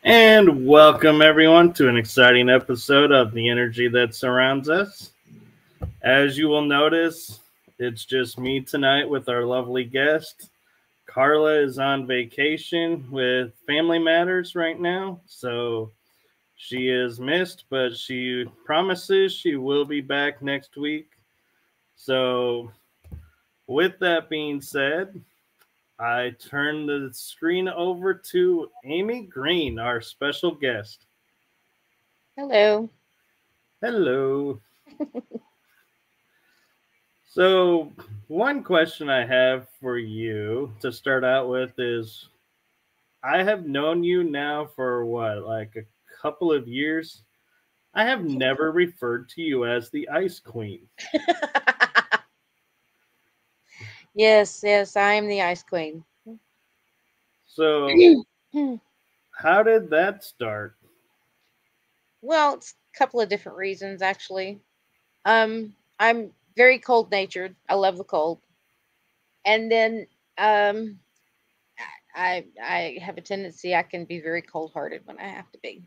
And welcome everyone to an exciting episode of The Energy That Surrounds Us. As you will notice, it's just me tonight with our lovely guest. Carla is on vacation with family matters right now, so she is missed, but she promises she will be back next week. So, with that being said, I turn the screen over to Amy Green, our special guest. Hello. Hello. So, one question I have for you to start out with is I have known you now for what, like a couple of years. I have never referred to you as the Ice Queen. Yes, I am the Ice Queen. So, how did that start? Well, it's a couple of different reasons actually. I'm very cold natured. I love the cold. And then um I have a tendency I can be very cold hearted when I have to be.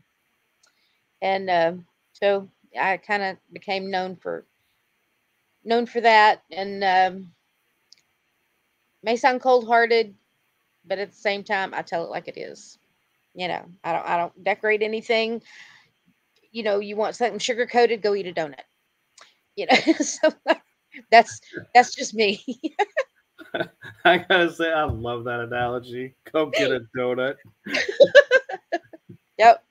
And so I kind of became known for that and may sound cold hearted, but at the same time I tell it like it is. I don't decorate anything. You want something sugar coated, go eat a donut. So that's that's just me. I gotta say, I love that analogy. Go get a donut. Yep,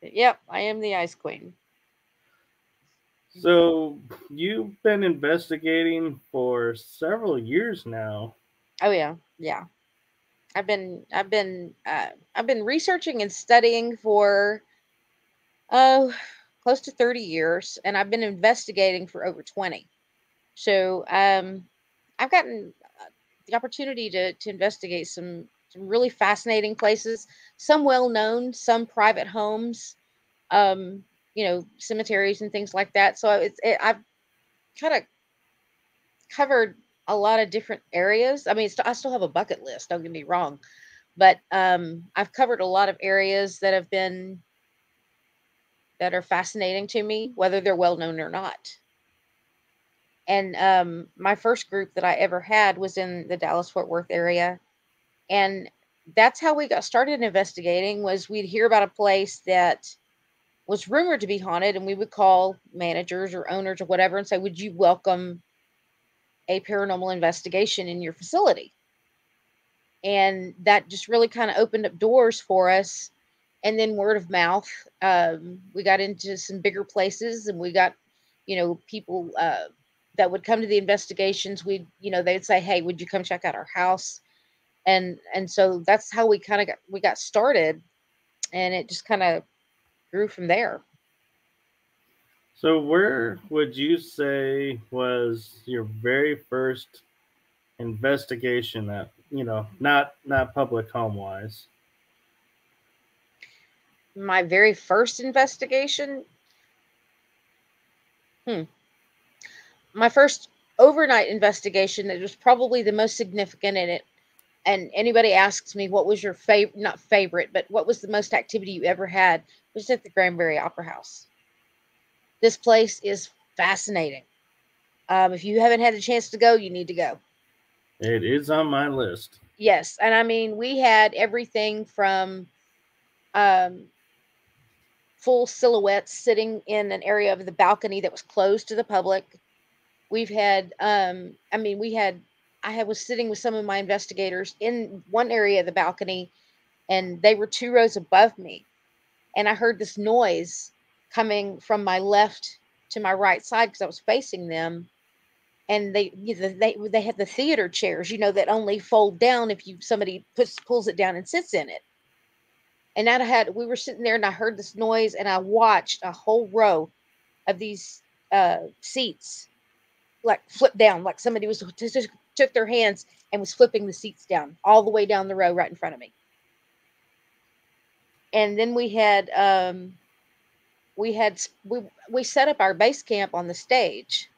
yep. I am the ice queen. So, you've been investigating for several years now. Oh yeah, yeah. I've been researching and studying for oh close to 30 years, and I've been investigating for over 20. So I've gotten the opportunity to investigate some really fascinating places, some well known, some private homes, cemeteries and things like that. So I've kind of covered a lot of different areas. I mean, I still have a bucket list. Don't get me wrong, but I've covered a lot of areas that are fascinating to me, whether they're well known or not. And my first group that I ever had was in the Dallas Fort Worth area, and that's how we got started investigating. Was we'd hear about a place that was rumored to be haunted, and we would call managers or owners or whatever and say, would you welcome a paranormal investigation in your facility? And that just really kind of opened up doors for us. And then word of mouth, we got into some bigger places, and we got, people that would come to the investigations. They'd say, hey, would you come check out our house? And so that's how we got started, and it just kind of grew from there. So, where would you say was your very first investigation that, not public home wise? My very first investigation, hmm, my first overnight investigation, that was probably the most significant in it. And anybody asks me what was your favorite, not favorite, but what was the most activity you ever had, was at the Granbury Opera House. This place is fascinating. If you haven't had a chance to go, you need to go. It is on my list. Yes, and I mean, we had everything from um, full silhouettes sitting in an area of the balcony that was closed to the public. We've had, I mean, I was sitting with some of my investigators in one area of the balcony, and they were two rows above me, and I heard this noise coming from my left to my right side because I was facing them. And they had the theater chairs, that only fold down if you somebody pulls it down and sits in it. And we were sitting there, and I heard this noise, and I watched a whole row of these seats like flip down, like somebody was just took their hands and was flipping the seats down all the way down the row right in front of me. And then we set up our base camp on the stage,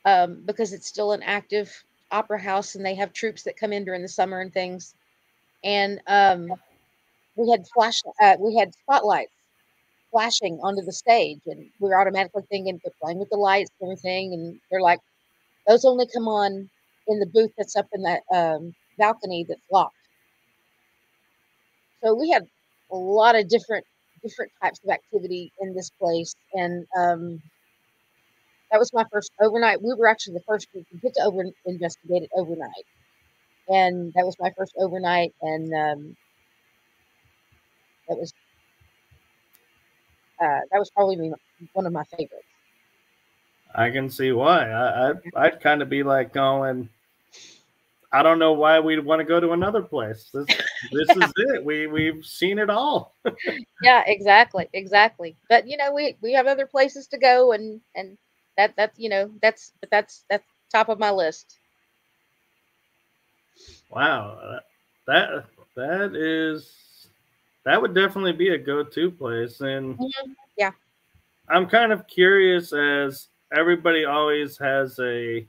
because it's still an active opera house, and they have troops that come in during the summer and things. And we had spotlights flashing onto the stage, and we were automatically thinking, they're playing with the lights and everything, and they're like, those only come on in the booth that's up in that balcony that's locked. So we had a lot of different types of activity in this place, and that was my first overnight. We were actually the first group to get to investigate it overnight, and that was my first overnight, and that was probably one of my favorites. I can see why. I'd kind of be like going, I don't know why we'd want to go to another place. This Yeah, is it. We've seen it all. yeah, exactly. But we have other places to go, and that's top of my list. Wow, that that is that would definitely be a go-to place. And Yeah. I'm kind of curious, as everybody always has a,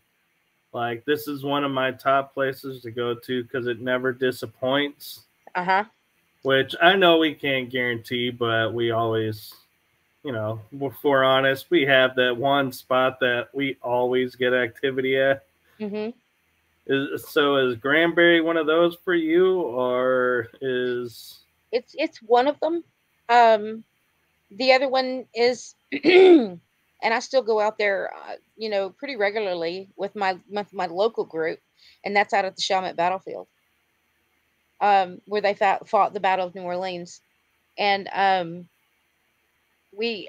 like, this is one of my top places to go to because it never disappoints. Uh-huh. Which I know we can't guarantee, but we always, if we're honest, we have that one spot that we always get activity at. Mm-hmm. Is Granbury one of those for you, or is It's one of them. The other one is, and I still go out there, pretty regularly with my local group, and that's out at the Chalmette Battlefield, where they fought the Battle of New Orleans, and we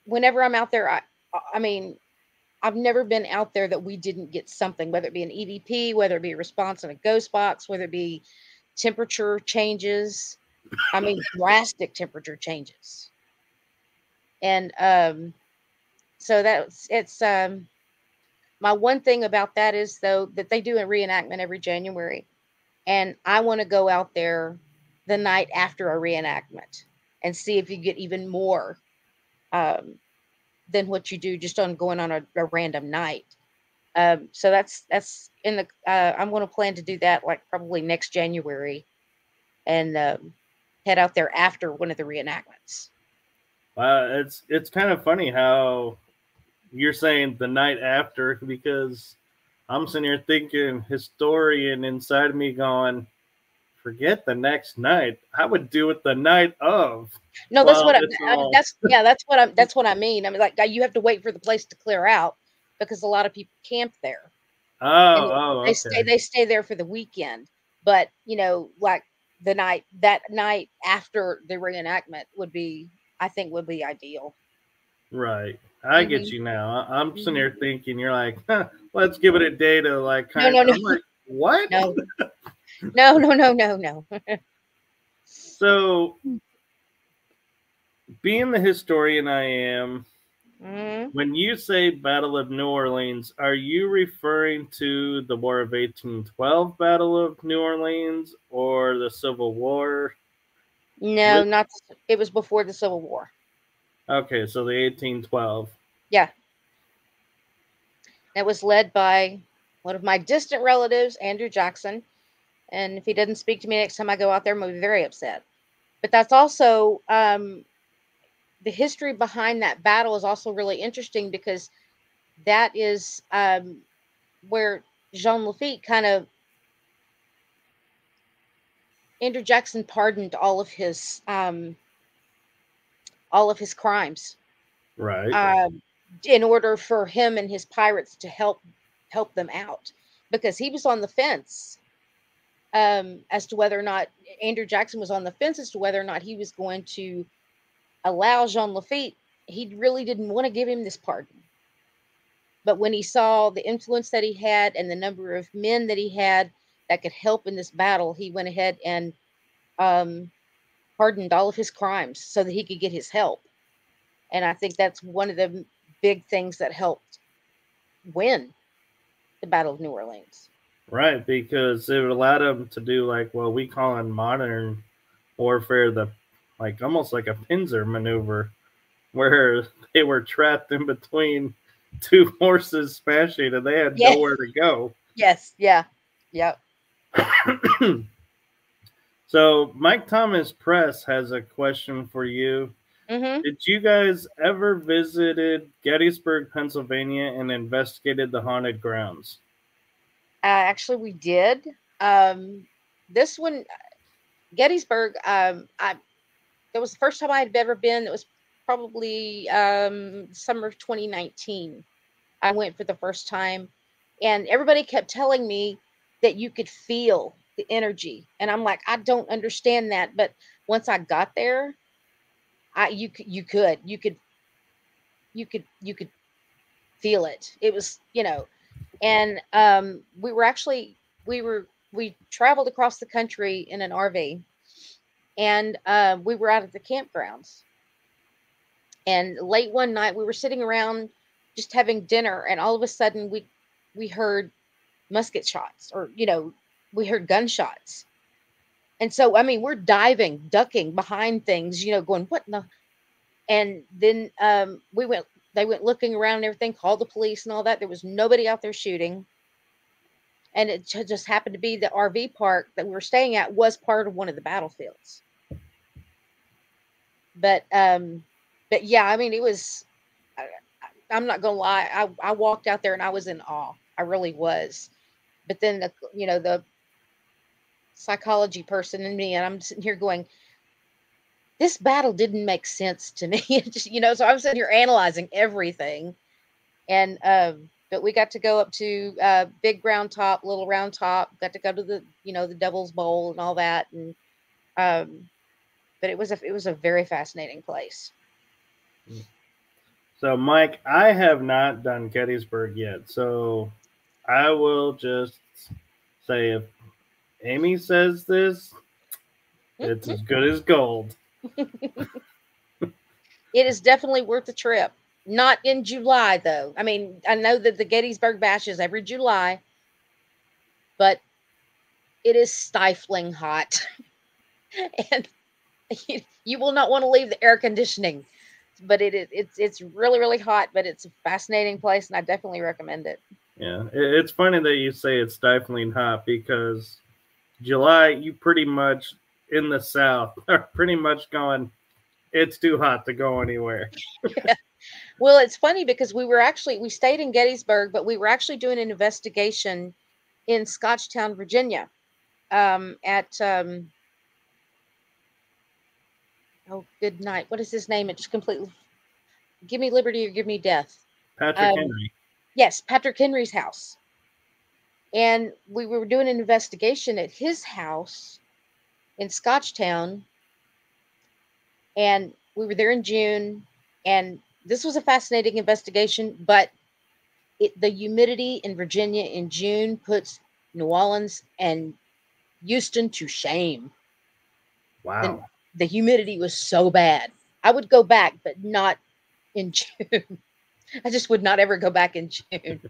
whenever I'm out there, I mean, I've never been out there that we didn't get something, whether it be an EVP, whether it be a response in a ghost box, whether it be temperature changes. I mean, drastic temperature changes. And so it's my one thing about that is, though, that they do a reenactment every January, and I want to go out there the night after a reenactment and see if you get even more than what you do just on going on a random night. So that's in the I'm going to plan to do that, like, probably next January, and head out there after one of the reenactments. it's kind of funny how you're saying the night after, because I'm sitting here thinking historian inside of me going, forget the next night. I would do it the night of. No, that's Well, what it's I mean, all. that's what I mean. I mean, like, you have to wait for the place to clear out because a lot of people camp there, and Okay. they stay there for the weekend. But like, that night after the reenactment I think would be ideal. Right. I get Hmm. you now. I'm sitting Hmm. here thinking, you're like, huh, let's give it a day to, like, No, kind no, of. no, I'm like, what? no, no, no, no, no, no. So, being the historian I am, Hmm. when you say Battle of New Orleans, are you referring to the War of 1812 Battle of New Orleans or the Civil War? No, With not. It was before the Civil War. Okay, so the 1812. Yeah, it was led by one of my distant relatives, Andrew Jackson. And if he doesn't speak to me next time I go out there, I'm going to be very upset. But that's also the history behind that battle is also really interesting, because that is where Jean Lafitte kind of, Andrew Jackson pardoned all of his crimes, Right. in order for him and his pirates to help them out, because he was on the fence, as to whether or not Andrew Jackson was on the fence as to whether or not he was going to allow Jean Lafitte. He really didn't want to give him this pardon. But when he saw the influence that he had and the number of men that he had that could help in this battle, he went ahead and um, pardoned all of his crimes so that he could get his help. And I think that's one of the big things that helped win the Battle of New Orleans. Right, because it allowed them to do, like, what we call in modern warfare, the, like, almost like a pincer maneuver, where they were trapped in between two horses smashing and they had Yes, nowhere to go. yes, yeah, yeah. So Mike Thomas Press has a question for you. Mm-hmm. Did you guys ever visited Gettysburg, Pennsylvania, and investigated the haunted grounds? Actually, we did. This one, Gettysburg. That was the first time I had ever been. It was probably summer of 2019. I went for the first time, and everybody kept telling me that you could feel the energy, and I'm like, I don't understand that. But once I got there, you could feel it. It was, and we traveled across the country in an RV, and we were out at the campgrounds. And late one night, we were sitting around just having dinner, and all of a sudden, we heard musket shots, or we heard gunshots. And so, I mean, we're diving, ducking behind things, going, what in the? And then they went looking around and everything, called the police and all that. There was nobody out there shooting. And it just happened to be the RV park that we were staying at was part of one of the battlefields. But yeah, I mean, it was. I'm not gonna lie. I walked out there and I was in awe. I really was. But then the psychology person in me, and I'm sitting here going, this battle didn't make sense to me. Just, so I'm sitting here analyzing everything. And but we got to go up to Big Round Top, Little Round Top, got to go to the Devil's Bowl and all that. And but it was a very fascinating place. So, Mike, I have not done Gettysburg yet. So, I will just say if Amy says this, it's as good as gold. It is definitely worth the trip. Not in July, though. I mean, I know that the Gettysburg Bash is every July, but it is stifling hot. And you will not want to leave the air conditioning. But it's really, really hot, but it's a fascinating place, and I definitely recommend it. Yeah, it's funny that you say it's stifling hot because July, you pretty much in the South are pretty much going, it's too hot to go anywhere. Yeah. Well, it's funny because we stayed in Gettysburg, but we were actually doing an investigation in Scotchtown, Virginia, at oh, good night. What is his name? It just completely give me liberty or give me death. Patrick Henry. Yes, Patrick Henry's house. And we were doing an investigation at his house in Scotchtown, and we were there in June, and this was a fascinating investigation, but the humidity in Virginia in June puts New Orleans and Houston to shame. Wow. The humidity was so bad. I would go back, but not in June. I just would not ever go back in June.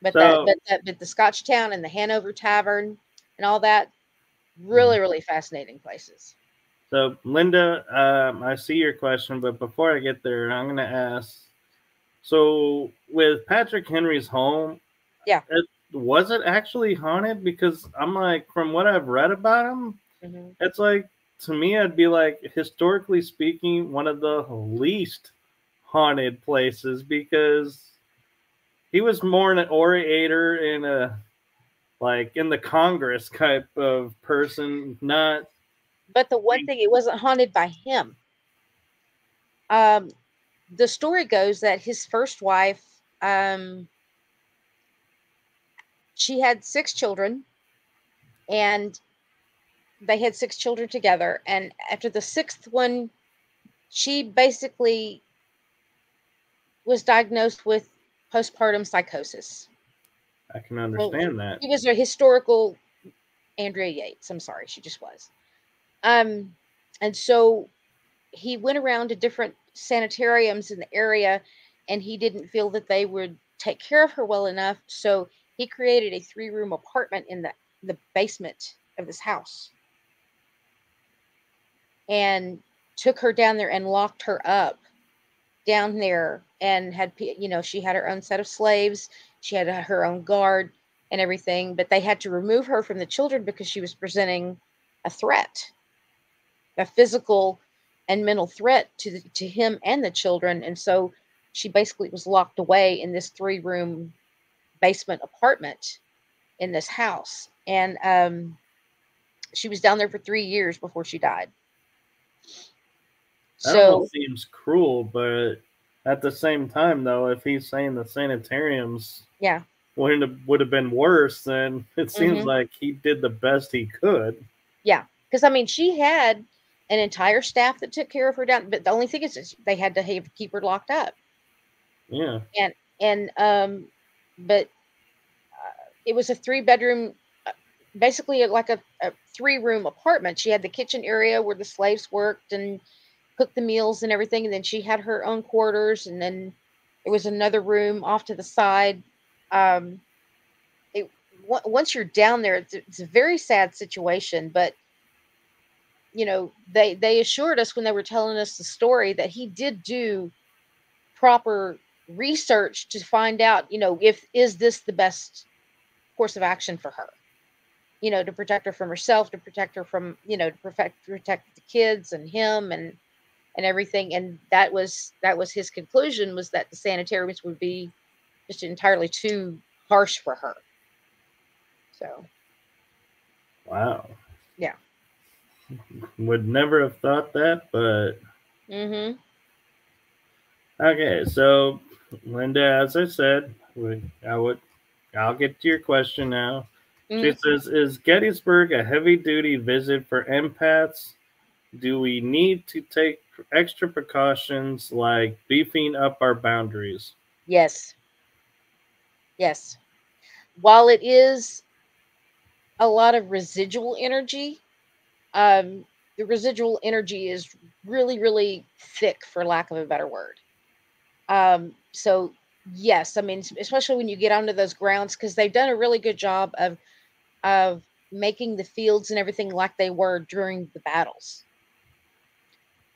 But the Scotchtown and the Hanover Tavern and all that, really, really fascinating places. So, Linda, I see your question, but before I get there, I'm going to ask. So, with Patrick Henry's home, yeah, was it actually haunted? Because I'm like, from what I've read about him, it's like, to me, I'd be like, historically speaking, one of the least haunted places because he was more an orator in in the Congress type of person, not. But the one thing, it wasn't haunted by him. The story goes that his first wife, she had 6 children, and they had 6 children together. And after the 6th one, she basically was diagnosed with postpartum psychosis. I can understand that. He was a historical Andrea Yates. I'm sorry, she just was. And so he went around to different sanitariums in the area, and he didn't feel that they would take care of her well enough. So he created a 3-room apartment in the basement of this house and took her down there and locked her up down there, and had, she had her own set of slaves. She had her own guard. and everything, but they had to remove her from the children because she was presenting a threat, a physical and mental threat to him and the children. And so she basically was locked away in this 3-room basement apartment in this house. And she was down there for 3 years before she died. That So almost seems cruel, but at the same time, though, if he's saying the sanitariums yeah. would have been worse, then it seems like he did the best he could. Yeah. Because, I mean, she had an entire staff that took care of her down. But the only thing is they had to keep her locked up. Yeah. But it was a 3-bedroom, basically like a 3-room apartment. She had the kitchen area where the slaves worked and cooked the meals and everything. And then she had her own quarters. And then there was another room off to the side. Once you're down there, it's a very sad situation. But, you know, they assured us when they were telling us the story that he did do proper research to find out, you know, is this the best course of action for her, you know, to protect her from herself, to protect her from, you know, to protect the kids and him and everything. And that was his conclusion, was that the sanitariums would be just entirely too harsh for her. So wow. Yeah. Would never have thought that, but okay. So, Linda, as I said, I'll get to your question now. She says, "Is Gettysburg a heavy-duty visit for empaths? Do we need to take extra precautions like beefing up our boundaries?" Yes. Yes. While it is a lot of residual energy, the residual energy is really, really thick, for lack of a better word. So yes, I mean, especially when you get onto those grounds, because they've done a really good job of making the fields and everything like they were during the battles.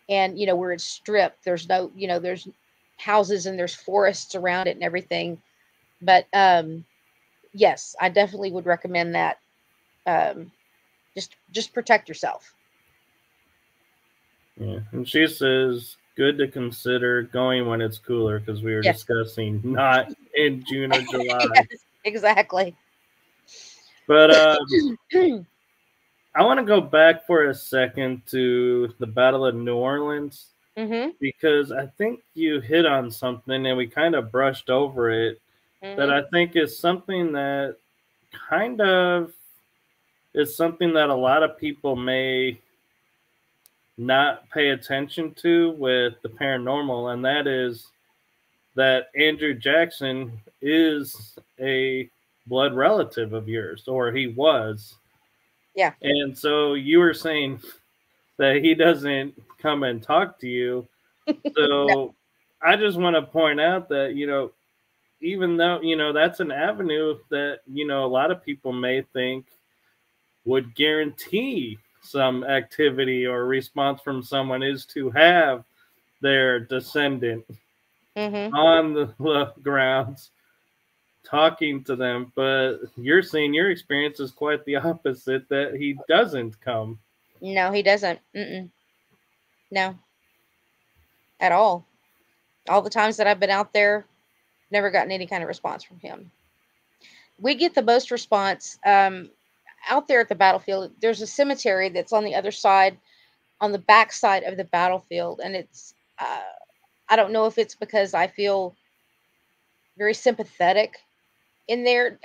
And, you know, where it's stripped, there's no, you know, there's houses and there's forests around it and everything. But yes, I definitely would recommend that. Just protect yourself. Yeah, and she says, "Good to consider going when it's cooler," because we were discussing not in June or July. Yes, exactly. But I want to go back for a second to the Battle of New Orleans, because I think you hit on something and we kind of brushed over it, that I think is something that kind of is something that a lot of people may not pay attention to with the paranormal, and that is that Andrew Jackson is a blood relative of yours, or he was. Yeah. And so you were saying that he doesn't come and talk to you. So no. I just want to point out that, you know, even though, you know, that's an avenue that, you know, a lot of people may think would guarantee some activity or response from someone, is to have their descendant on the grounds talking to them. But you're saying your experience is quite the opposite, that he doesn't come. No, he doesn't. No, at all. All the times that I've been out there, never gotten any kind of response from him. We get the most response out there at the battlefield. There's a cemetery that's on the other side, on the back side of the battlefield. And it's, I don't know if it's because I feel very sympathetic in there.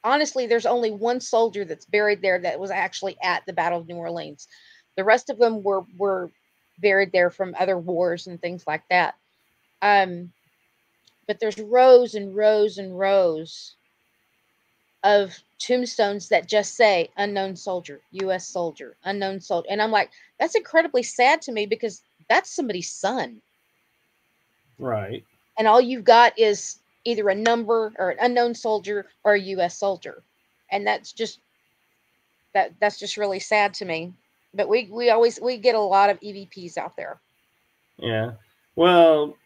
Honestly, there's only one soldier that's buried there that was actually at the Battle of New Orleans. The rest of them were buried there from other wars and things like that. But there's rows and rows and rows of tombstones that just say unknown soldier, U.S. soldier, unknown soldier. And I'm like, that's incredibly sad to me, because that's somebody's son. Right. And all you've got is either a number or an unknown soldier or a U.S. soldier. And that's just really sad to me. But we get a lot of EVPs out there. Yeah. Well,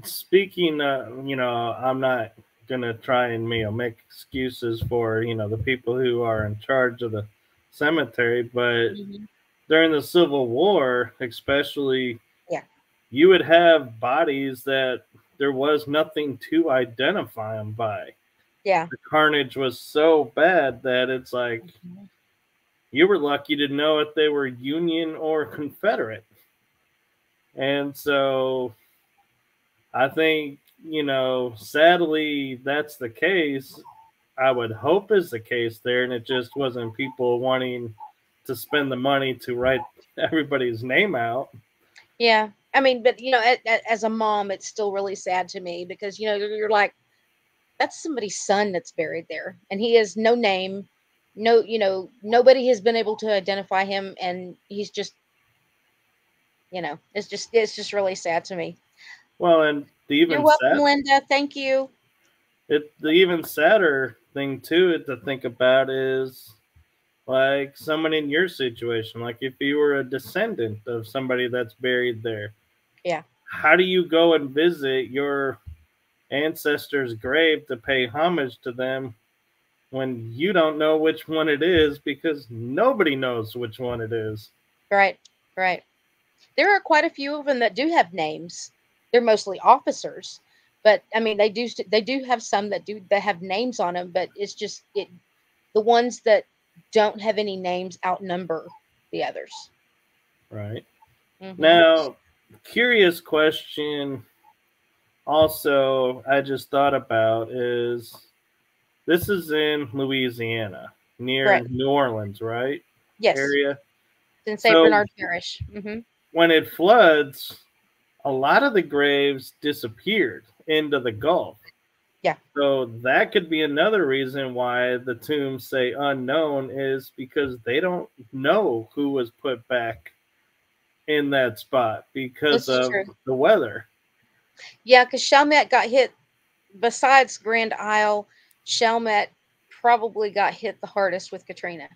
speaking, you know, I'm not gonna try and make excuses for the people who are in charge of the cemetery, but Hmm. during the Civil War, especially, Yeah. you would have bodies that there was nothing to identify them by. Yeah. The carnage was so bad that it's like Mhm. you were lucky to know if they were Union or Confederate. And so I think, sadly, that's the case. I would hope is the case there, and it just wasn't people wanting to spend the money to write everybody's name out. Yeah. I mean, but as a mom, it's still really sad to me because you're like, that's somebody's son that's buried there, and he has no name, no, nobody has been able to identify him, and he's just, it's just really sad to me. Well, and You're welcome, Linda. Thank you. the even sadder thing too to think about is like someone in your situation, like if you were a descendant of somebody that's buried there, Yeah. how do you go and visit your ancestor's grave to pay homage to them when you don't know which one it is because nobody knows which one it is? Right. Right. There are quite a few of them that do have names. They're mostly officers, but I mean, they do have some that have names on them, but it's just the ones that don't have any names outnumber the others. Right. Hmm. Now, curious question also I just thought about is this is in Louisiana near Correct. New Orleans, right? Yes. Area. In St. So Bernard Parish. Hmm. when it floods, a lot of the graves disappeared into the Gulf. Yeah. So that could be another reason why the tombs say unknown is because they don't know who was put back in that spot because This is of true. the weather. Yeah, because Chalmette got hit. Besides Grand Isle, Chalmette probably got hit the hardest with Katrina.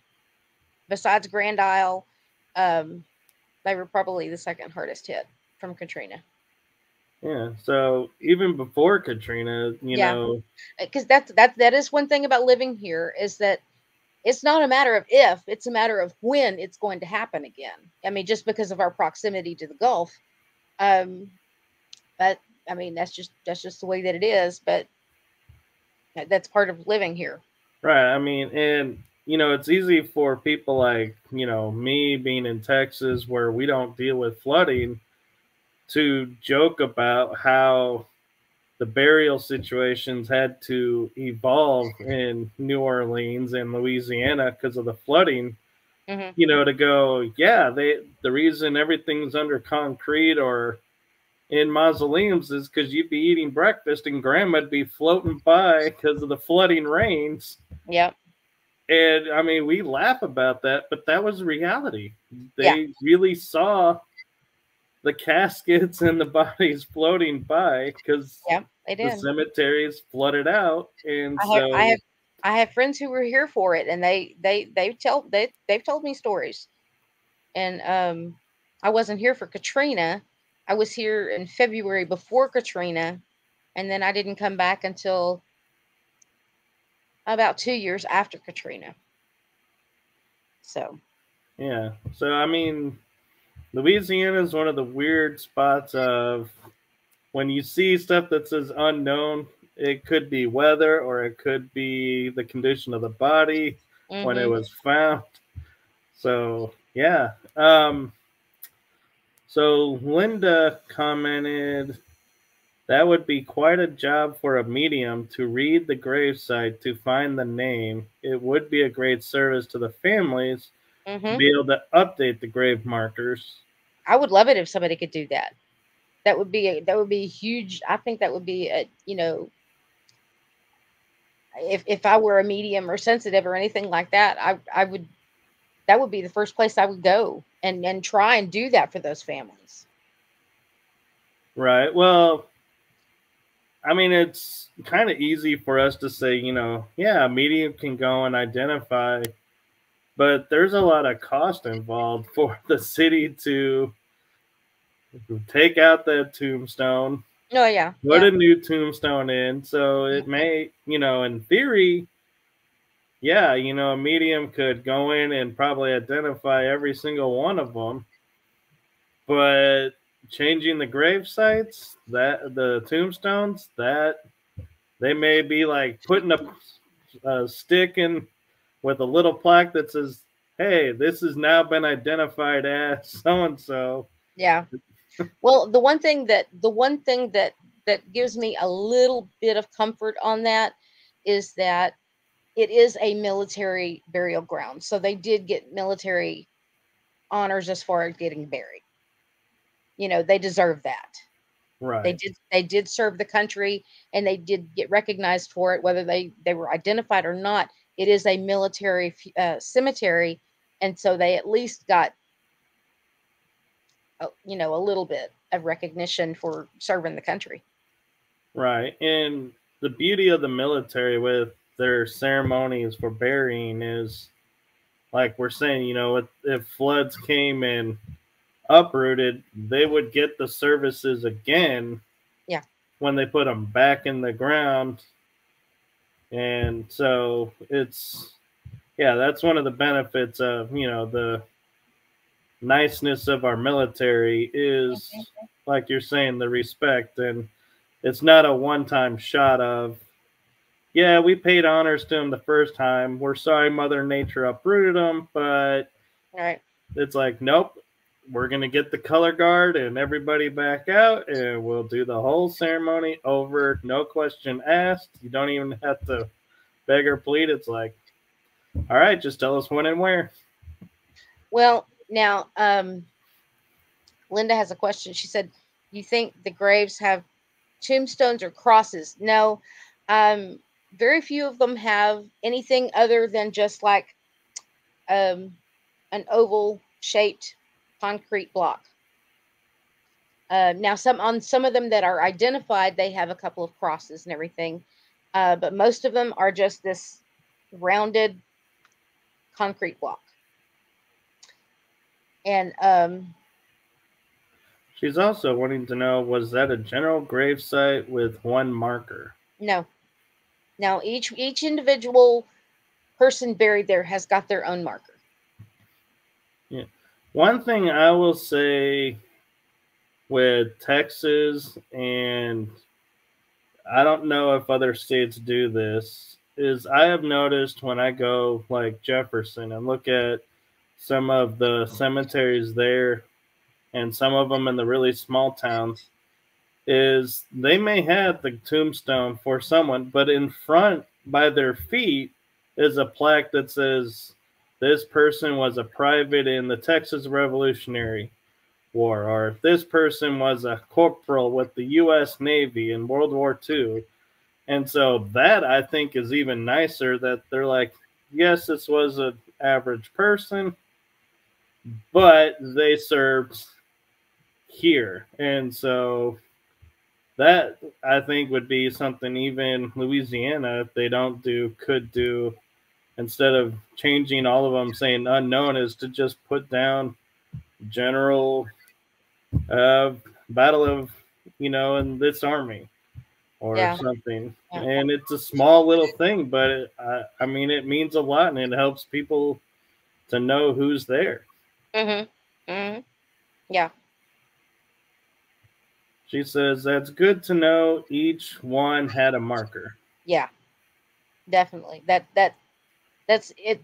Besides Grand Isle, um, they were probably the second hardest hit from Katrina. Yeah. So even before Katrina, Yeah, because that is one thing about living here is that it's not a matter of if, it's a matter of when it's going to happen again. I mean, just because of our proximity to the Gulf. Um, but I mean, that's just the way that it is. But that's part of living here. right. I mean, and it's easy for people like, me being in Texas where we don't deal with flooding to joke about how the burial situations had to evolve in New Orleans and Louisiana because of the flooding. Hmm. To go, yeah, the reason everything's under concrete or in mausoleums is because you'd be eating breakfast and grandma'd be floating by because of the flooding rains. Yep. And I mean, we laugh about that, but that was reality. Yeah. They really saw the caskets and the bodies floating by because Yeah. They the did. cemeteries flooded out. And I have I so, have I have friends who were here for it, and they've told me stories. And I wasn't here for Katrina. I was here in February before Katrina, and then I didn't come back until about 2 years after Katrina. So yeah. So, I mean, Louisiana is one of the weird spots of when you see stuff that says unknown, it could be weather or it could be the condition of the body when it hmm. was found. So, yeah. So Linda commented that would be quite a job for a medium to read the gravesite to find the name. It would be a great service to the families to Hmm. be able to update the grave markers. I would love it if somebody could do that. That would be huge. I think that would be a if I were a medium or sensitive or anything like that, I would that would be the first place I would go and try and do that for those families. Right. Well, I mean, it's kind of easy for us to say, yeah, a medium can go and identify, but there's a lot of cost involved for the city to take out that tombstone, Oh yeah, put yeah, a new tombstone in. So it may, in theory, yeah, a medium could go in and probably identify every single one of them. But changing the grave sites, that the tombstones, that they may be like putting a stick in with a little plaque that says, "Hey, this has now been identified as so and so." yeah. Well, the one thing that gives me a little bit of comfort on that is that it is a military burial ground. So they did get military honors as far as getting buried. They deserve that. Right, They did serve the country and they did get recognized for it, whether they were identified or not. It is a military cemetery, and so they at least got a little bit of recognition for serving the country. right. And the beauty of the military with their ceremonies for burying is, like we're saying, if floods came and uprooted, they would get the services again Yeah, when they put them back in the ground. And so yeah, that's one of the benefits of, the niceness of our military is, like you're saying, the respect. And it's not a one time shot of, yeah, we paid honors to him the first time. We're sorry Mother Nature uprooted them, but all right. it's like, nope, we're going to get the color guard and everybody back out, and we'll do the whole ceremony over, no question asked. You don't even have to beg or plead. It's like, all right, just tell us when and where. Well, now Linda has a question. She said, "You think the graves have tombstones or crosses?" No, very few of them have anything other than just like um, an oval shaped concrete block. Now, some of them that are identified, they have a couple of crosses and everything, but most of them are just this rounded concrete block. And She's also wanting to know, was that a general grave site with one marker? no, now each individual person buried there has got their own marker. Yeah. One thing I will say with Texas, and I don't know if other states do this, is I have noticed when I go like Jefferson and look at some of the cemeteries there and some of them in the really small towns, is they may have the tombstone for someone, but in front by their feet is a plaque that says this person was a private in the Texas Revolutionary War, or this person was a corporal with the U.S. Navy in World War II. And so that I think is even nicer, that they're like, yes, this was an average person, but they served here. And so that I think would be something even Louisiana, if they don't do, could do, instead of changing all of them saying unknown, is to just put down general uh, battle of, in this army or Yeah, something. yeah. And it's a small little thing, but I mean, it means a lot and it helps people to know who's there. Mhm. Mhm. Yeah. She says, that's good to know each one had a marker. Yeah. Definitely. That's it.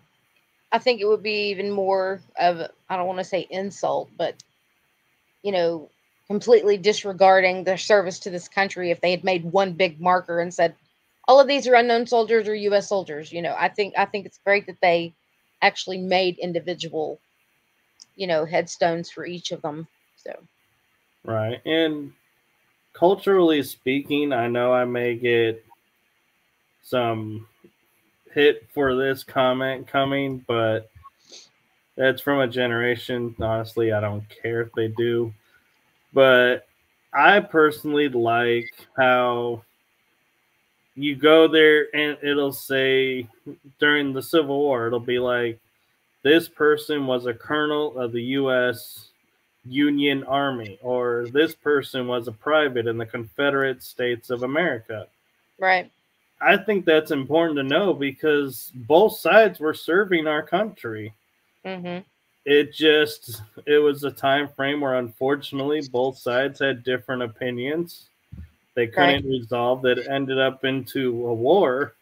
I think it would be even more of I don't want to say insult, but you know, completely disregarding their service to this country if they had made one big marker and said all of these are unknown soldiers or US soldiers. I think it's great that they actually made individual, headstones for each of them. So, Right. And culturally speaking, I know I may get some hit for this comment coming, but that's from a generation. Honestly, I don't care if they do. But I personally like how you go there and it'll say during the Civil War, it'll be like, this person was a colonel of the U.S. Union Army, or this person was a private in the Confederate States of America. Right. I think that's important to know because both sides were serving our country. Mm-hmm. It was a time frame where unfortunately both sides had different opinions. They Right. couldn't resolve that, it ended up into a war,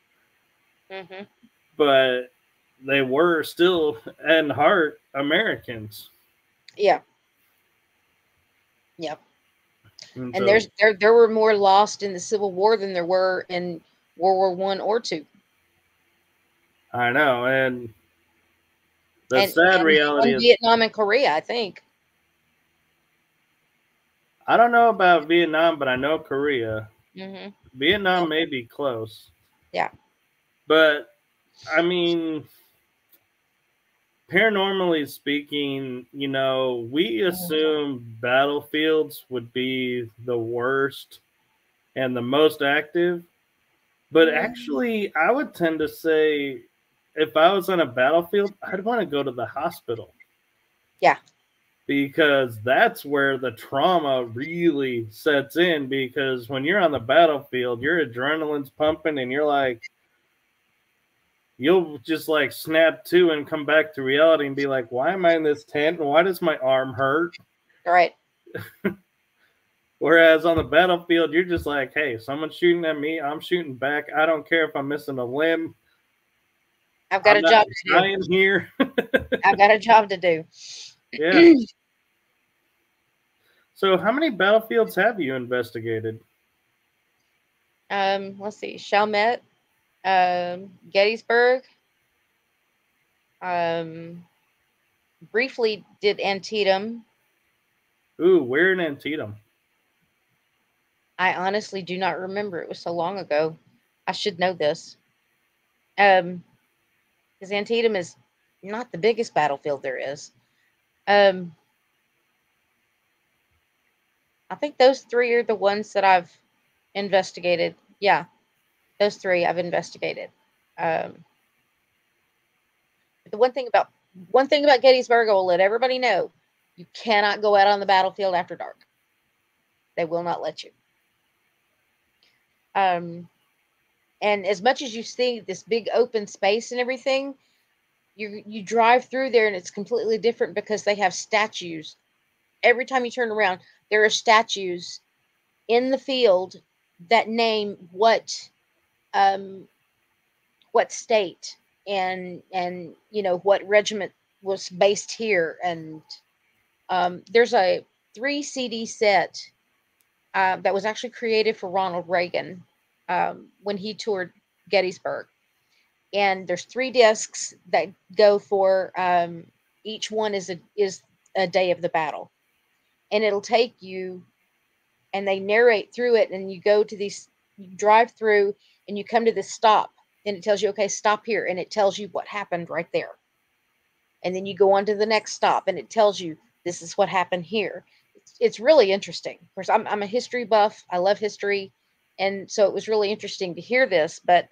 Mm-hmm. but they were still at heart Americans. Yeah. Yep. And And so there were more lost in the Civil War than there were in World War I or II. I know, and the And sad reality and is Vietnam and Korea, I think. I don't know about Vietnam, but I know Korea. Mm-hmm. Vietnam may Okay. be close. Yeah. But I mean, paranormally speaking, we Mm-hmm. assume battlefields would be the worst and the most active. But Mm-hmm. actually, I would tend to say if I was on a battlefield, I'd want to go to the hospital Yeah. because that's where the trauma really sets in. Because when you're on the battlefield, your adrenaline's pumping and you're like, you'll just like snap to and come back to reality and be like, why am I in this tent? And why does my arm hurt? Right. Whereas on the battlefield, you're just like, hey, someone's shooting at me. I'm shooting back. I don't care if I'm missing a limb. I've got I'm a not job to do. dying here. I've got a job to do. Yeah. So, how many battlefields have you investigated? Let's see. Chalmette, Gettysburg. Briefly did Antietam. Ooh, where in Antietam? I honestly do not remember. It was so long ago. I should know this. Because Antietam is not the biggest battlefield there is. Um, I think those three are the ones that I've investigated. Yeah, those three I've investigated. Um, but the one thing about Gettysburg, I will let everybody know: you cannot go out on the battlefield after dark. They will not let you. Um, and as much as you see this big open space and everything, you drive through there and it's completely different because they have statues. Every time you turn around, there are statues in the field that name um, what state and what regiment was based here. And there's a 3 CD set that was actually created for Ronald Reagan when he toured Gettysburg. And there's 3 discs that go for each one is a day of the battle, and it'll take you, and they narrate through it, and you go to these, you drive through, and you come to this stop, and it tells you, okay, stop here, and it tells you what happened right there, and then you go on to the next stop, and it tells you this is what happened here. It's really interesting. Of course, I'm a history buff. I love history, and so it was really interesting to hear this. But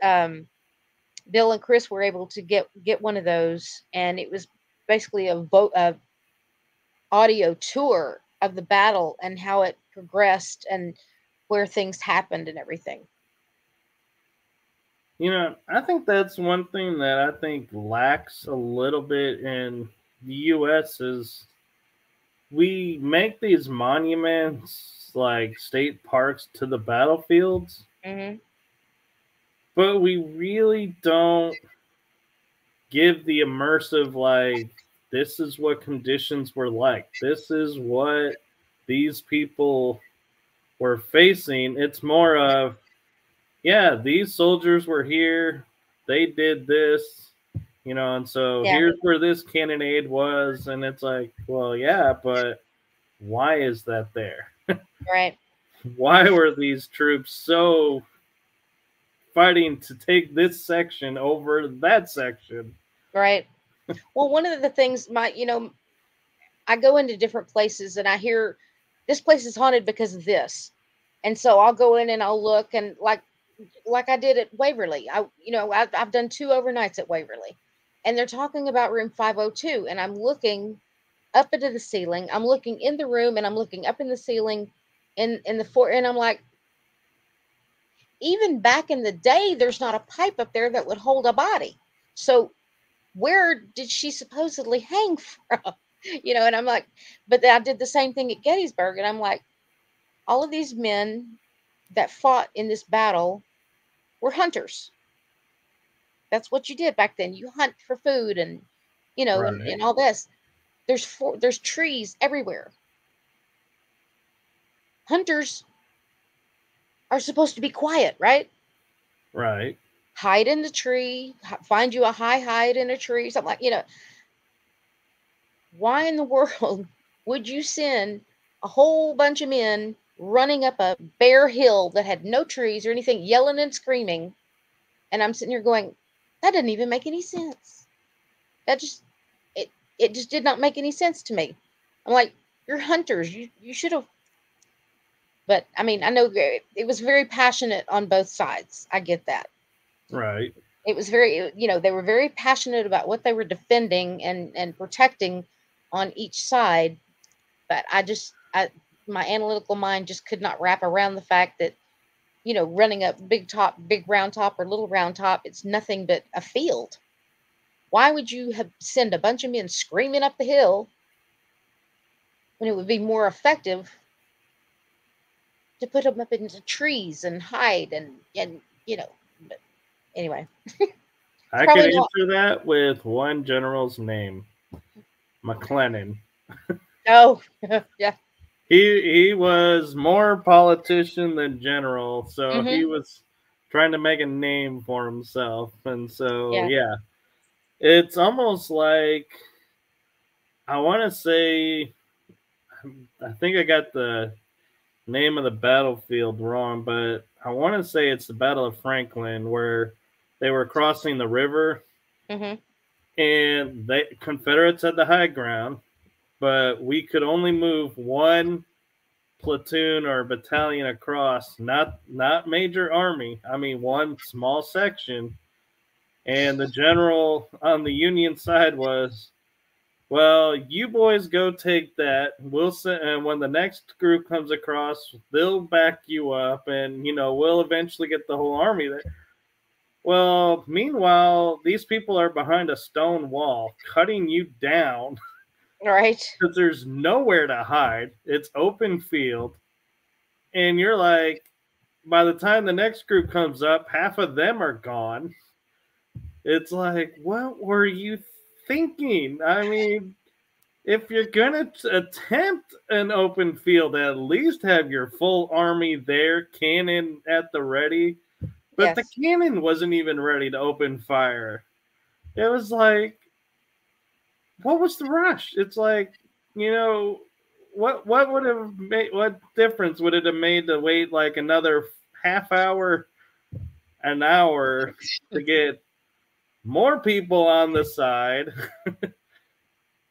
Bill and Chris were able to get one of those, and it was basically a audio tour of the battle and how it progressed and where things happened and everything. I think that's one thing that I think lacks a little bit in the U.S. is we make these monuments like state parks to the battlefields, Hmm. but we really don't give the immersive, like, this is what conditions were like. This is what these people were facing. It's more of, yeah, these soldiers were here. They did this, and so Yeah, here's where this cannonade was. And it's like, well, yeah, but why is that there? right, Why were these troops so fighting to take this section over that section? right. Well, one of the things I go into different places and I hear this place is haunted because of this. And so I'll go in and I'll look, and like I did at Waverly. I've done 2 overnights at Waverly. And they're talking about room 502, and I'm looking, up into the ceiling. I'm looking in the room and I'm looking up in the ceiling in the floor, and I'm like, even back in the day, there's not a pipe up there that would hold a body. So where did she supposedly hang from? And I'm like, but I did the same thing at Gettysburg, and I'm like, all of these men that fought in this battle were hunters. That's what you did back then. You hunt for food and Right. and all this. There's trees everywhere. Hunters are supposed to be quiet, right? Right. Hide in the tree, find you a high hide in a tree, something like. Why in the world would you send a whole bunch of men running up a bare hill that had no trees or anything, yelling and screaming? And I'm sitting here going, that didn't even make any sense. That just it just did not make any sense to me. I'm like, you're hunters. You should have. But I mean, I know it was very passionate on both sides. I get that. Right. It was very, they were very passionate about what they were defending and protecting on each side. But my analytical mind just could not wrap around the fact that, running up big round top or little round top, it's nothing but a field. Why would you send a bunch of men screaming up the hill when it would be more effective to put them up into trees and hide and but anyway. I could Probably not. answer that with one general's name, McClellan. No. Yeah. He was more politician than general, so he Mm-hmm. was trying to make a name for himself, and so Yeah. yeah, it's almost like I want to say I think I got the name of the battlefield wrong, but I want to say it's the Battle of Franklin where they were crossing the river Mm-hmm. and the Confederates had the high ground, but we could only move one platoon or battalion across, not major army. I mean one small section. And the general on the Union side was, well, you boys go take that. We'll send, and when the next group comes across, they'll back you up, and we'll eventually get the whole army there. Well, meanwhile, these people are behind a stone wall, cutting you down Right. because there's nowhere to hide. It's open field, and you're like, by the time the next group comes up, half of them are gone. It's like, what were you thinking? I mean, if you're gonna attempt an open field, at least have your full army there, cannon at the ready. But the Yes. cannon wasn't even ready to open fire. It was like, what was the rush? It's like, you know, what would have made, what difference would it have made to wait like another half hour, an hour to get more people on the side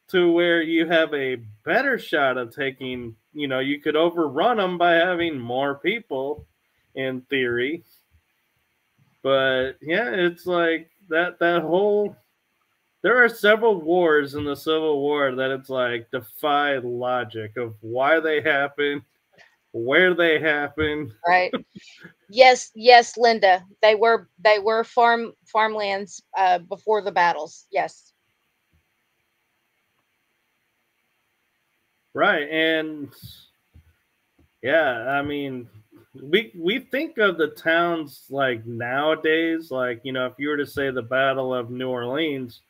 to where you have a better shot of taking, you could overrun them by having more people in theory. But yeah, it's like that whole, there are several wars in the Civil War that it's like defy logic of why they happen, where they happen. Right. Yes, yes, Linda. They were farmlands before the battles. Yes. Right. And yeah, I mean, we think of the towns like nowadays, like, if you were to say the Battle of New Orleans,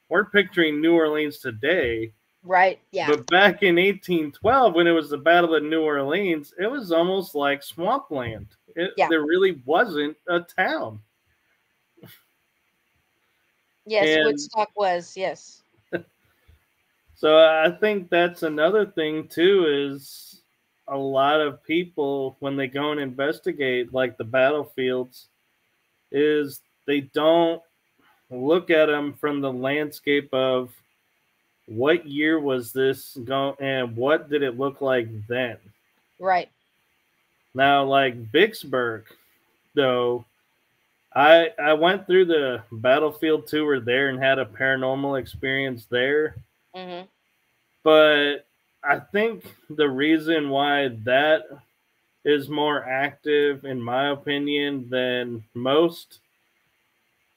we're picturing New Orleans today. Right. Yeah. But back in 1812, when it was the Battle of New Orleans, it was almost like swampland. Yeah. There really wasn't a town. Yes, And Woodstock was. Yes. so I think that's another thing, too, is a lot of people, when they go and investigate, like the battlefields, is they don't look at them from the landscape of what year was this go and what did it look like then. Right. Now, like Vicksburg, though, I went through the battlefield tour there and had a paranormal experience there. Mm-hmm. But I think the reason why that is more active, in my opinion, than most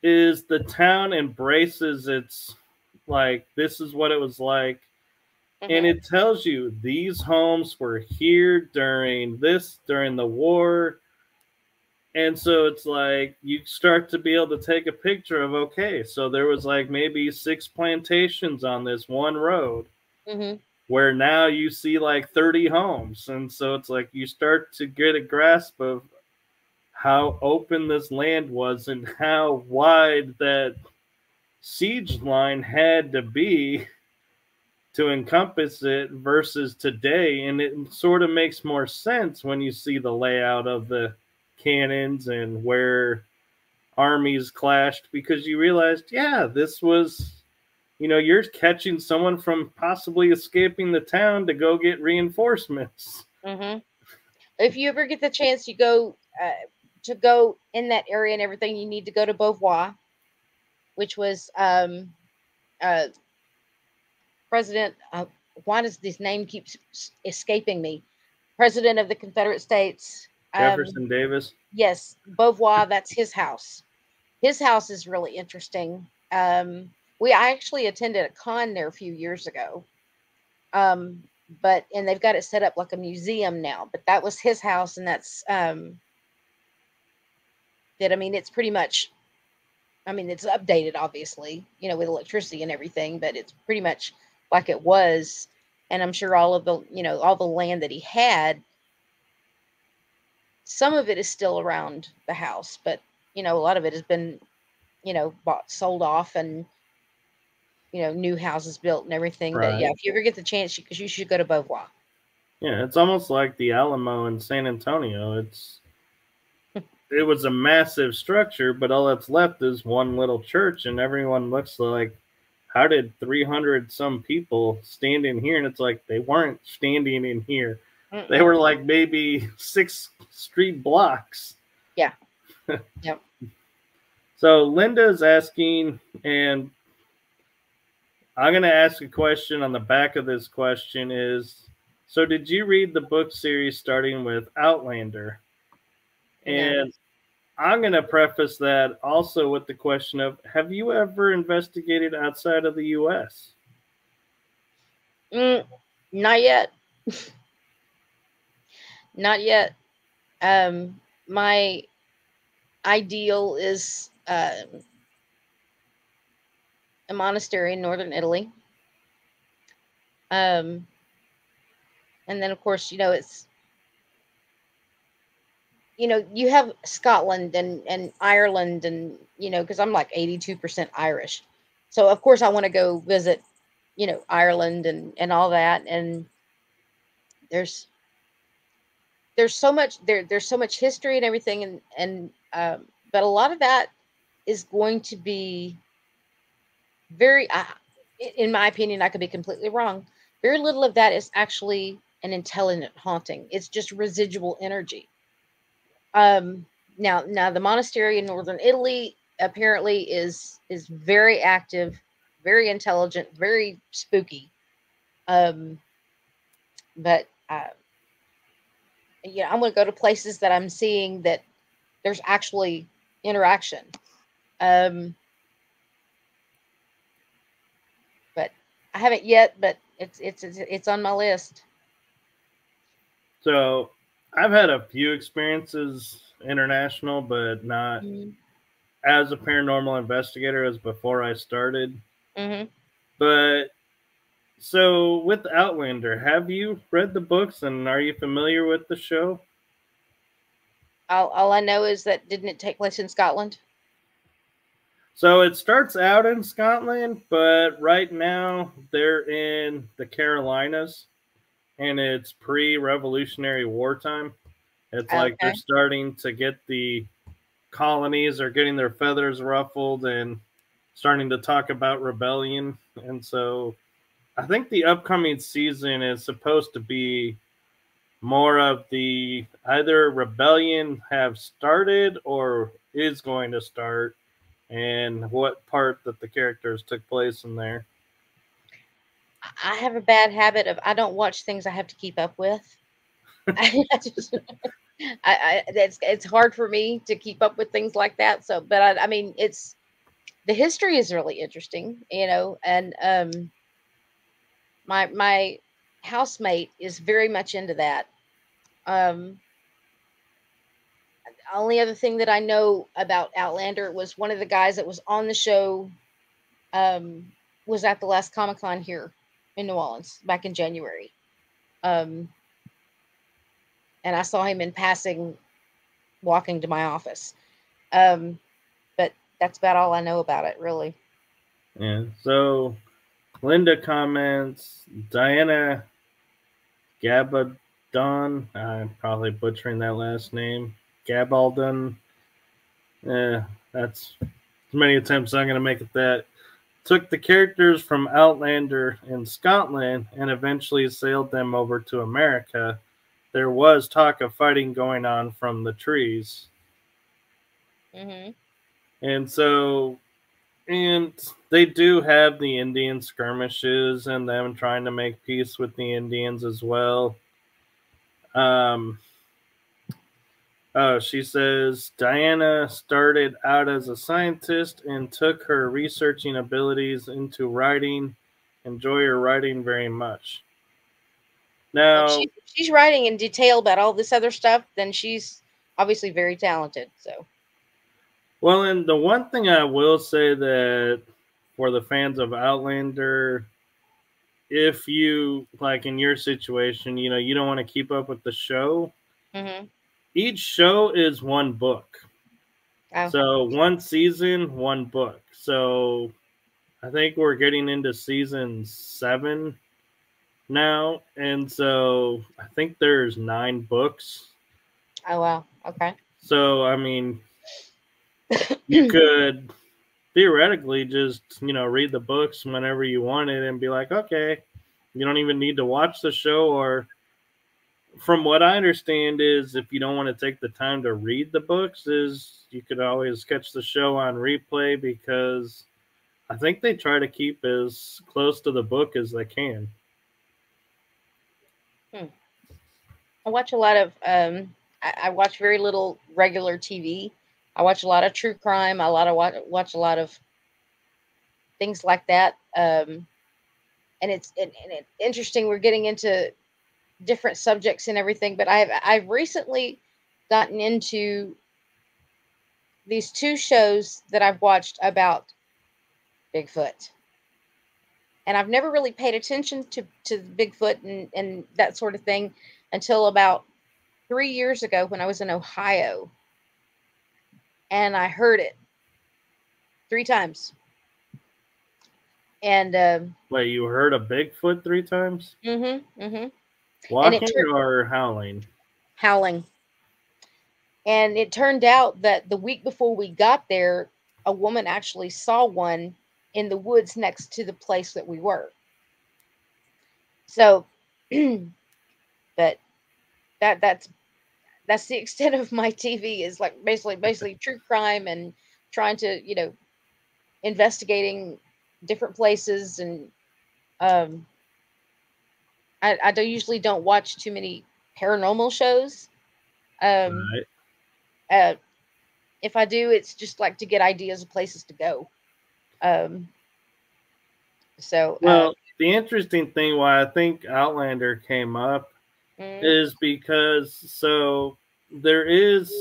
is the town embraces its, like, this is what it was like. And Mm-hmm. it tells you these homes were here during the war. And so it's like you start to be able to take a picture of, okay, so there was like maybe 6 plantations on this one road, Mm-hmm. where now you see like 30 homes. And so it's like you start to get a grasp of how open this land was and how wide that siege line had to be to encompass it versus today. And it sort of makes more sense when you see the layout of the cannons and where armies clashed, because you realized, yeah, this was, you're catching someone from possibly escaping the town to go get reinforcements. Mm-hmm. If you ever get the chance, you go to go in that area and everything, you need to go to Beauvoir, which was uh, President. Why does this name keeps escaping me? President of the Confederate States. Jefferson Davis. Yes, Beauvoir. That's his house. His house is really interesting. I actually attended a con there a few years ago. Um, and they've got it set up like a museum now. But that was his house, and that's that. I mean, it's pretty much. I mean, it's updated, obviously, with electricity and everything, but it's pretty much like it was. And I'm sure all of the, all the land that he had, some of it is still around the house, but a lot of it has been, bought, sold off, and new houses built and everything. But yeah, Right. if you ever get the chance, you should go to Beauvoir. Yeah, it's almost like the Alamo in San Antonio. It was a massive structure, but all that's left is one little church, and everyone looks like, how did 300 some people stand in here? And it's like, they weren't standing in here. They Mm-mm. were like maybe 6 street blocks. Yeah. Yep. So Linda's asking, and I'm going to ask a question on the back of this question is, so did you read the book series starting with Outlander? No. And I'm going to preface that also with the question of, have you ever investigated outside of the U.S.? Mm, not yet. Not yet. My ideal is a monastery in northern Italy. Um, and then, of course, you have Scotland and Ireland, and because I'm like 82% Irish, so of course I want to go visit, Ireland and all that. And there's there's so much history and everything, and but a lot of that is going to be very, in my opinion, I could be completely wrong. Very little of that is actually an intelligent haunting. It's just residual energy. Um, now the monastery in northern Italy apparently is very active, very intelligent, very spooky. Um, but I'm going to go to places that I'm seeing that there's actually interaction. Um, but I haven't yet, but it's on my list. So I've had a few experiences international, but not Mm-hmm. as a paranormal investigator as before I started. Mm-hmm. But so with Outlander, have you read the books and are you familiar with the show? All I know is that didn't it take place in Scotland? So it starts out in Scotland, but right now they're in the Carolinas and it's pre-Revolutionary War time. It's like they're Okay. starting to get the colonies are getting their feathers ruffled and starting to talk about rebellion. And so I think the upcoming season is supposed to be more of the either rebellion have started or is going to start, and what part that the characters took place in there. I have a bad habit of I don't watch things I have to keep up with. I just, it's hard for me to keep up with things like that. So, but I mean, it's the history is really interesting, and my housemate is very much into that. Um, only other thing that I know about Outlander was one of the guys that was on the show um, was at the last Comic-Con here in New Orleans back in January. Um, and I saw him in passing walking to my office. But that's about all I know about it, really. Yeah. So Linda comments, Diana Gabaldon, I'm probably butchering that last name. Gabaldon. That's as many attempts I'm going to make at that. Took the characters from Outlander in Scotland and eventually sailed them over to America. There was talk of fighting going on from the trees. Mm-hmm. And they do have the Indian skirmishes and them trying to make peace with the Indians as well. She says Diana started out as a scientist and took her researching abilities into writing. Enjoy her writing very much. Well, Now, she's writing in detail about all this other stuff, then she's obviously very talented. So, well, and the one thing I will say that for the fans of Outlander, if you, like in your situation, you don't want to keep up with the show, mm-hmm. each show is one book. Oh. So one season, one book. So I think we're getting into season 7 now. And so I think there's 9 books. Oh, wow. Okay. So, I mean, you could theoretically just, read the books whenever you wanted and be like, okay, you don't even need to watch the show. Or from what I understand is if you don't want to take the time to read the books, is you could always catch the show on replay, because I think they try to keep as close to the book as they can. I watch a lot of I watch very little regular TV. I watch a lot of true crime. Watch a lot of things like that. And it's interesting. We're getting into different subjects and everything, but I've recently gotten into these 2 shows that I've watched about Bigfoot. And I've never really paid attention to Bigfoot and that sort of thing until about 3 years ago when I was in Ohio, and I heard it 3 times. And Wait, you heard a Bigfoot 3 times? mm-hmm, mm-hmm. Walking or howling? Howling. And it turned out that the week before we got there, a woman actually saw one in the woods next to the place that we were. So, but that's the extent of my TV, is like basically true crime and trying to, investigating different places. And um, I usually don't watch too many paranormal shows. Right. Uh, if I do, it's just like to get ideas of places to go. Um, so, Well, the interesting thing why I think Outlander came up mm, is because, so there is,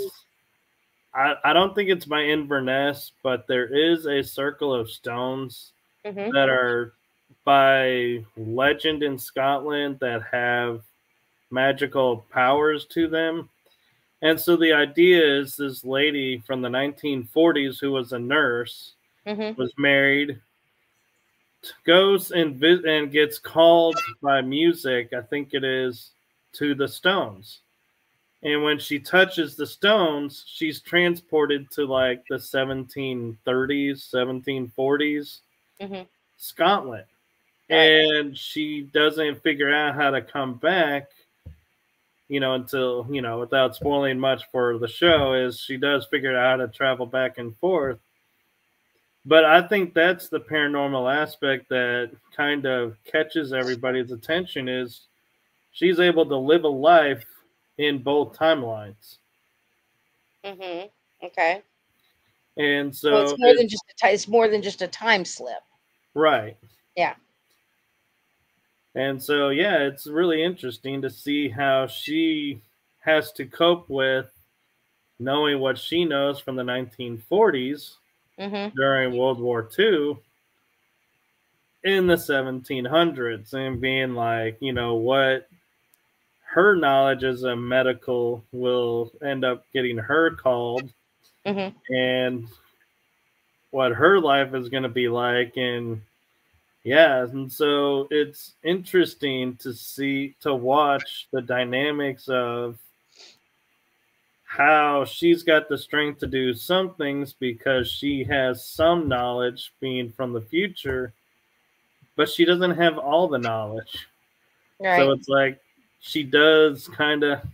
I don't think it's by Inverness, but there is a circle of stones mm-hmm, that are by legend in Scotland that have magical powers to them. And so the idea is this lady from the 1940s who was a nurse, mm-hmm, was married, goes and gets called by music, I think it is, to the stones. And when she touches the stones, she's transported to like the 1730s, 1740s mm-hmm. Scotland. Right. And she doesn't figure out how to come back, until, without spoiling much for the show, is she does figure out how to travel back and forth. But I think that's the paranormal aspect that kind of catches everybody's attention is she's able to live a life in both timelines. Mhm. Okay. And So it's so more than just it's more than just a time slip. right. Yeah. And so yeah, it's really interesting to see how she has to cope with knowing what she knows from the 1940s Mhm. during World War II in the 1700s and being like, what her knowledge as a medical will end up getting her called Mhm. and what her life is going to be like. And yeah, and so it's interesting to watch the dynamics of how she's got the strength to do some things because she has some knowledge being from the future, but she doesn't have all the knowledge. So Right. it's like she does kind of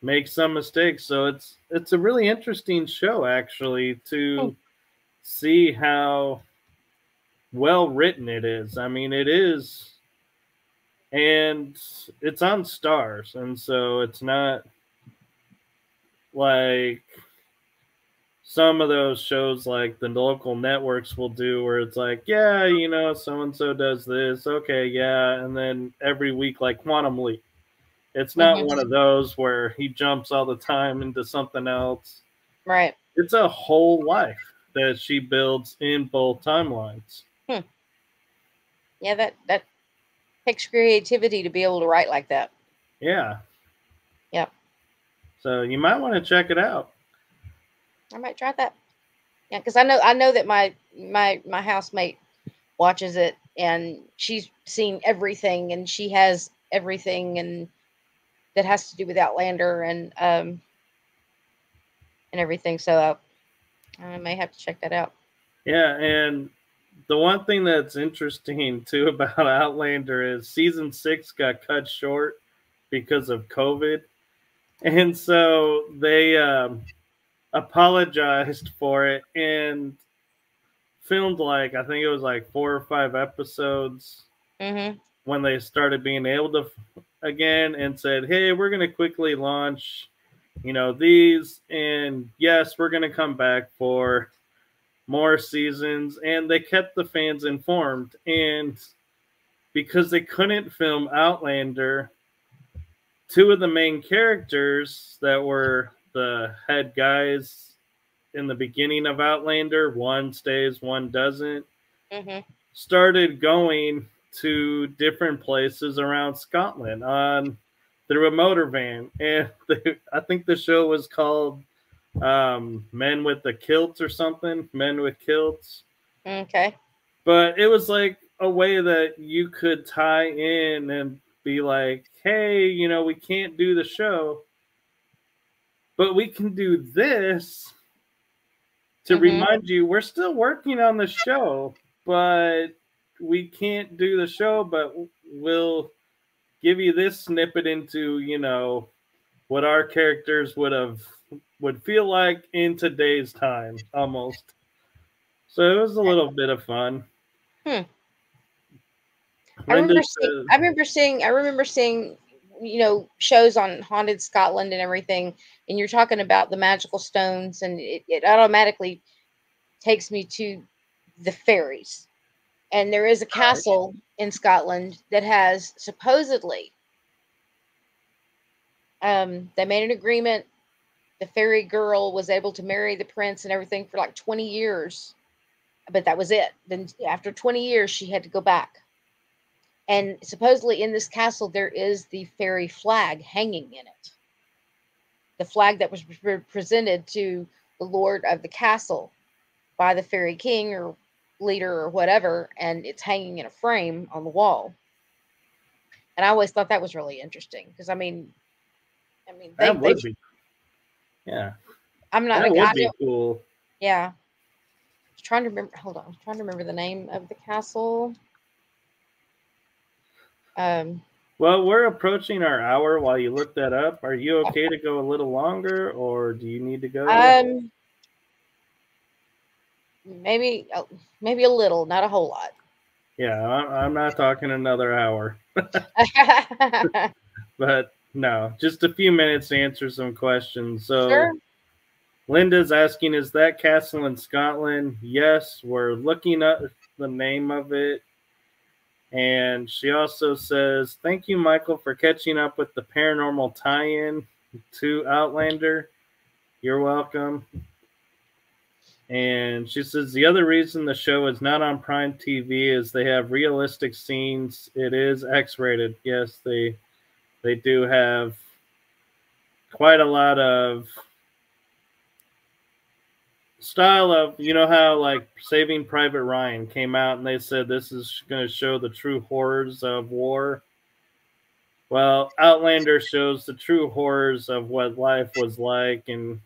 make some mistakes. So it's a really interesting show actually Hmm. to see how well written it is. I mean, it is, and it's on Stars, and so it's not like some of those shows like the local networks will do where it's like, yeah, so and so does this, okay, yeah, and then every week like Quantum Leap. It's not Mhm. one of those where he jumps all the time into something else. Right. It's a whole life that she builds in both timelines. Hmm. Yeah, that takes creativity to be able to write like that. Yeah. Yep. So you might want to check it out. I might try that. Yeah, because I know that my housemate watches it, and she's seen everything, and she has everything, and that has to do with Outlander and everything. So I may have to check that out. Yeah, and the one thing that's interesting too about Outlander is season 6 got cut short because of COVID. And so they apologized for it and filmed like, I think it was like 4 or 5 episodes Mhm. when they started being able to again and said, hey, we're going to quickly launch, these. And yes, we're going to come back for more seasons. And they kept the fans informed. And because they couldn't film Outlander, two of the main characters that were the head guys in the beginning of Outlander, one stays, one doesn't, Mhm. started going to different places around Scotland on through a motor van, and I think the show was called Men with the Kilts or something, Men with Kilts. Okay. But it was like a way that you could tie in and be like, hey, we can't do the show, but we can do this to Mhm. remind you we're still working on the show, but we can't do the show, but we'll give you this snippet into, what our characters would feel like in today's time almost. So it was a little bit of fun. Hmm. I When remember did seeing. the I remember seeing. I remember seeing. Shows on haunted Scotland and everything. And you're talking about the magical stones, and it automatically takes me to the fairies. And there is a right? castle in Scotland that has supposedly. They made an agreement. The fairy girl was able to marry the prince and everything for like 20 years, but that was it. Then after 20 years, she had to go back. And supposedly in this castle, there is the fairy flag hanging in it. The flag that was presented to the lord of the castle by the fairy king or leader or whatever, and it's hanging in a frame on the wall. And I always thought that was really interesting because I mean That they would be, yeah, I'm not that like I would be don't cool. yeah. I was trying to remember. Hold on, I was trying to remember the name of the castle. Um, Well, we're approaching our hour while you look that up. Are you okay to go a little longer or do you need to go? um, maybe maybe a little, not a whole lot. Yeah, I'm not talking another hour, but no, just a few minutes to answer some questions. So Sure. Linda's asking, is that castle in Scotland? Yes, we're looking up the name of it. And she also says, thank you, Michael, for catching up with the paranormal tie in to Outlander. You're welcome. And she says, the other reason the show is not on Prime TV is they have realistic scenes. It is X rated. Yes, they do have quite a lot of style of, you know how like Saving Private Ryan came out and they said this is going to show the true horrors of war. Well, Outlander shows the true horrors of what life was like and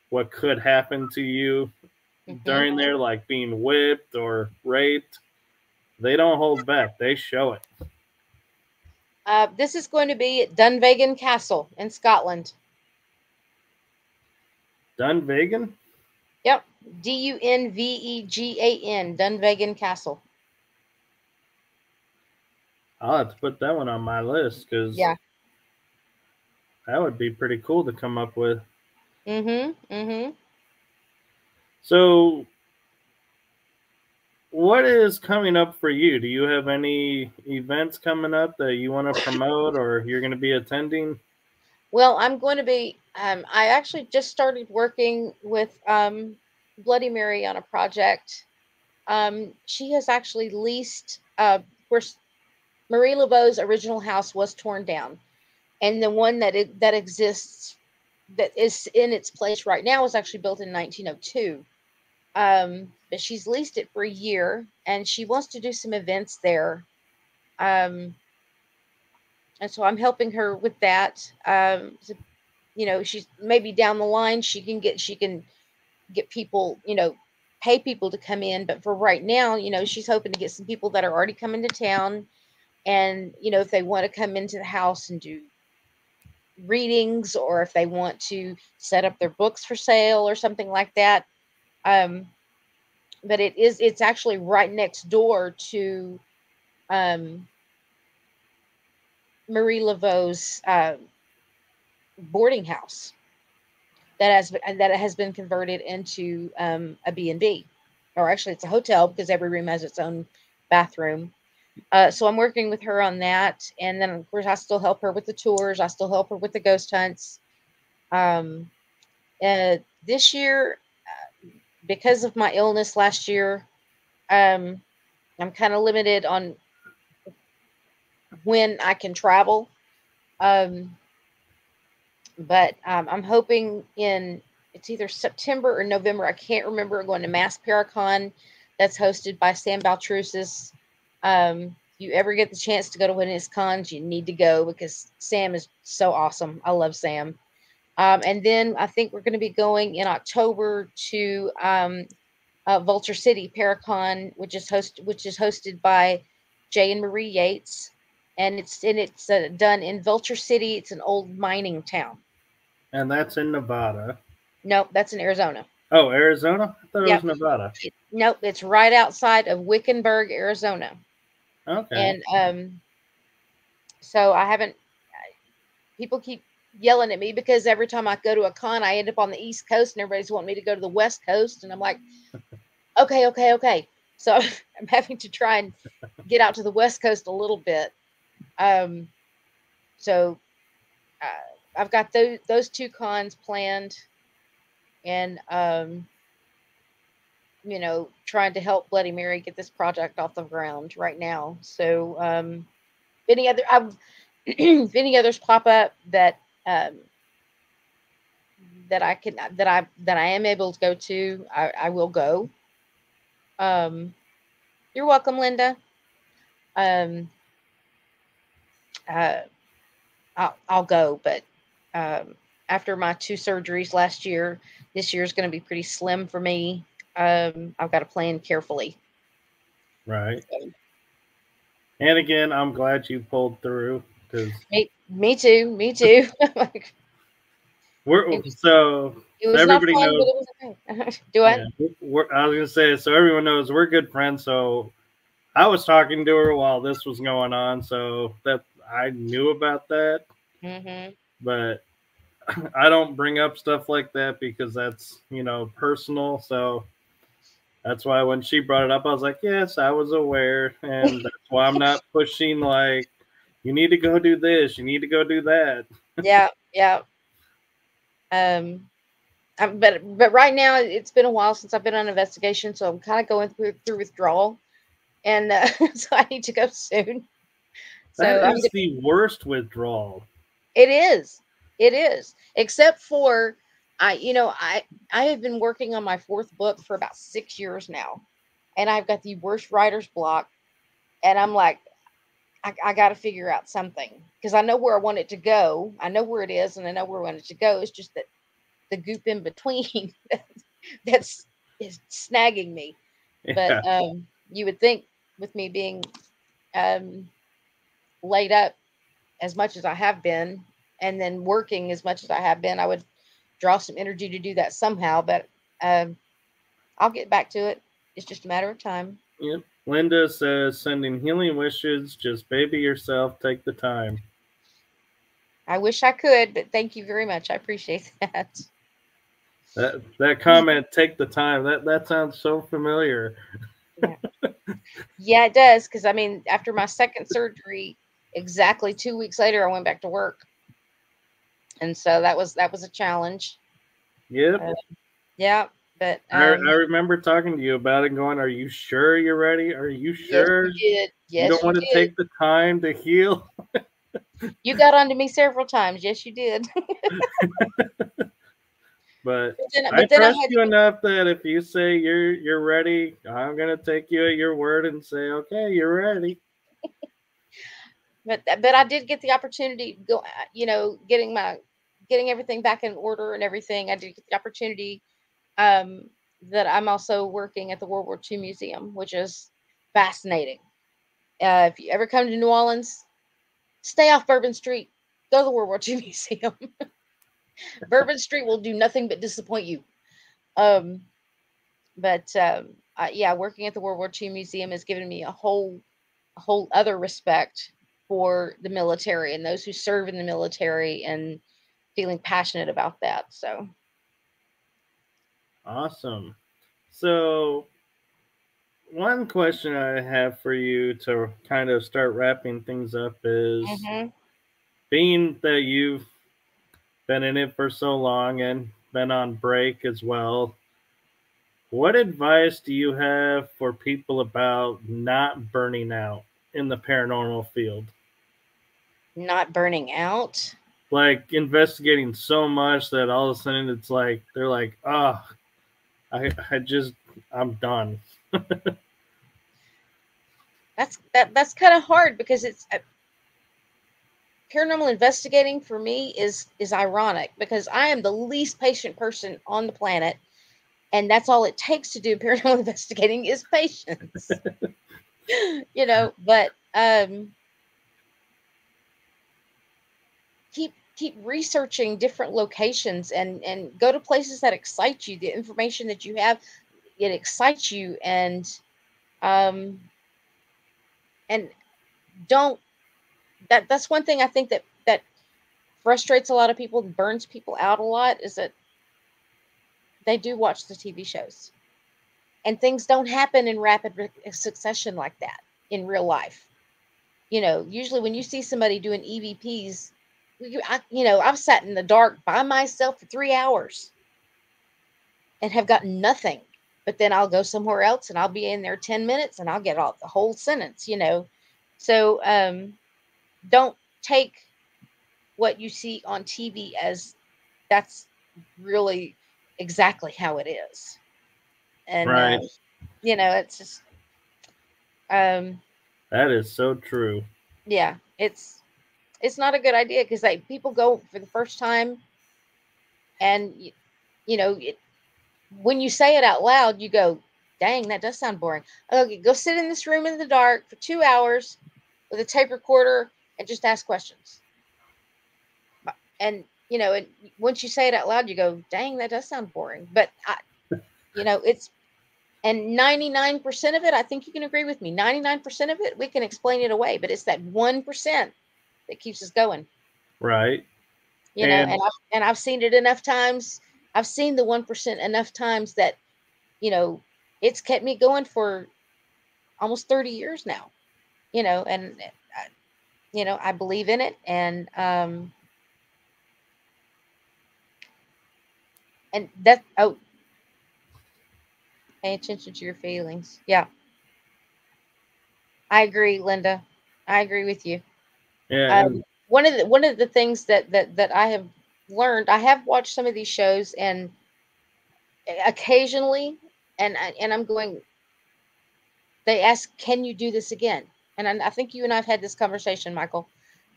what could happen to you Hmm. during there, like being whipped or raped. They don't hold back. They show it. This is going to be at Dunvegan Castle in Scotland. Dunvegan? Yep. Dunvegan, Dunvegan Castle. I'll have to put that one on my list because Yeah. that would be pretty cool to come up with. Mm-hmm. Mm-hmm. So, what is coming up for you? Do you have any events coming up that you want to promote or you're going to be attending? Well, I'm going to be. I actually just started working with Bloody Mary on a project. She has actually leased where Marie Laveau's original house was torn down, and the one that exists that is in its place right now was actually built in 1902. But she's leased it for a year, and she wants to do some events there. Um, and so I'm helping her with that. She's maybe down the line she can get people, pay people to come in. But for right now, she's hoping to get some people that are already coming to town, and if they want to come into the house and do readings, or if they want to set up their books for sale or something like that. Um, but it's actually right next door to um, Marie Laveau's boarding house that has been converted into a B&B, or actually it's a hotel because every room has its own bathroom. So I'm working with her on that, and then of course I still help her with the tours. I still help her with the ghost hunts. Um, this year, because of my illness last year, um, I'm kind of limited on when I can travel. Um, but I'm hoping in it's either September or November. I can't remember. Going to Mass Paracon, that's hosted by Sam Baltrusis. If you ever get the chance to go to one of his cons, you need to go because Sam is so awesome. I love Sam. And then I think we're going to be going in October to Vulture City Paracon, which is hosted by Jay and Marie Yates, and it's done in Vulture City. It's an old mining town. And that's in Nevada. Nope, that's in Arizona. Oh, Arizona? I thought it was Yep. Nevada. Nope, it's right outside of Wickenburg, Arizona. Okay. And so I haven't. People keep yelling at me because every time I go to a con, I end up on the East Coast, and everybody's wanting me to go to the West Coast, and I'm like, okay, okay, okay. So I'm having to try and get out to the West Coast a little bit. Um, so I've got those two cons planned, and trying to help Bloody Mary get this project off the ground right now. So any other if any others pop up um, that I am able to go to, I will go. Um, you're welcome, Linda. Um, uh, I'll go, but um, after my two surgeries last year, this year is going to be pretty slim for me. I've got to plan carefully. Right. So, And again, I'm glad you pulled through because me too. Me too. Like, We're It was, so it so was not everybody fun, but knows. it was okay. Do Yeah, it. I was gonna say so everyone knows we're good friends. So I was talking to her while this was going on, so that I knew about that, Mm-hmm. but I don't bring up stuff like that because that's personal. So that's why when she brought it up, I was like, yes, I was aware, and that's why I'm not pushing like you need to go do this, you need to go do that. Yeah, yeah. But right now it's been a while since I've been on investigation, so I'm kind of going through withdrawal, and so I need to go soon. That So I'm is gonna, the worst withdrawal. it is, it is, except for I have been working on my fourth book for about 6 years now, and I've got the worst writer's block, and I'm like, I got to figure out something because I know where I want it to go. I know where it is, and I know where I want it to go. It's just that the goop in between that's is snagging me. But Yeah, you would think with me being um, laid up as much as I have been, and then working as much as I have been, I would draw some energy to do that somehow. But um, I'll get back to it. It's just a matter of time. yep. Linda says sending healing wishes. Just baby yourself. Take the time. I wish I could, but thank you very much. I appreciate that. That comment. Take the time. That sounds so familiar. Yeah. Yeah, it does. Because I mean, after my second surgery, exactly 2 weeks later, I went back to work, and so that was a challenge. Yep. Uh, yeah, but I remember talking to you about it, going, "Are you sure you're ready? Are you yes, sure you did. you don't Yes, you want to did. take the time to heal?" You got onto me several times. Yes, you did. But but then, I but then I trust had you to. enough that if you say you're ready, I'm gonna take you at your word and say, "Okay, you're ready." But I did get the opportunity to go. Getting everything back in order and everything. I did get the opportunity. Um, that I'm also working at the World War II Museum, which is fascinating. If you ever come to New Orleans, stay off Bourbon Street. Go to the World War II Museum. Bourbon Street will do nothing but disappoint you. Um, but yeah, working at the World War II Museum has given me a whole other respect for the military and those who serve in the military and feeling passionate about that. So, Awesome. So one question I have for you to kind of start wrapping things up is hmm being that you've been in it for so long and been on break as well. What advice do you have for people about not burning out in the paranormal field? not burning out. Like investigating so much that all of a sudden it's like they're like, oh, I just I'm done. That's kind of hard because it's paranormal investigating for me is ironic because I am the least patient person on the planet, and that's all it takes to do paranormal investigating is patience. But keep researching different locations and go to places that excite you. The information that you have, it excites you, um and don't that's one thing I think that frustrates a lot of people, burns people out a lot, is that they do watch the TV shows and things don't happen in rapid succession like that in real life. Usually when you see somebody doing EVPs, I've sat in the dark by myself for 3 hours and have gotten nothing. But then I'll go somewhere else and I'll be in there 10 minutes and I'll get all the whole sentence. So don't take what you see on TV as that's really exactly how it is. And Right. it's just um That is so true. yeah, it's not a good idea because like people go for the first time and when you say it out loud, you go, dang, that does sound boring. Okay, go sit in this room in the dark for 2 hours with a tape recorder and just ask questions. And you know, and once you say it out loud, you go, dang, that does sound boring. But you know, it's, and 99% of it, I think you can agree with me. 99% of it, we can explain it away, but it's that 1% that keeps us going. Right. You know, and I've seen it enough times. I've seen the 1% enough times that, you know, it's kept me going for almost 30 years now. You know, and you know, I believe in it, and that, oh, pay attention to your feelings. Yeah. I agree, Linda. I agree with you. Yeah. One of the things that I have learned, I have watched some of these shows, and occasionally, and I'm going, they ask, can you do this again? And I think you and I've had this conversation, Michael.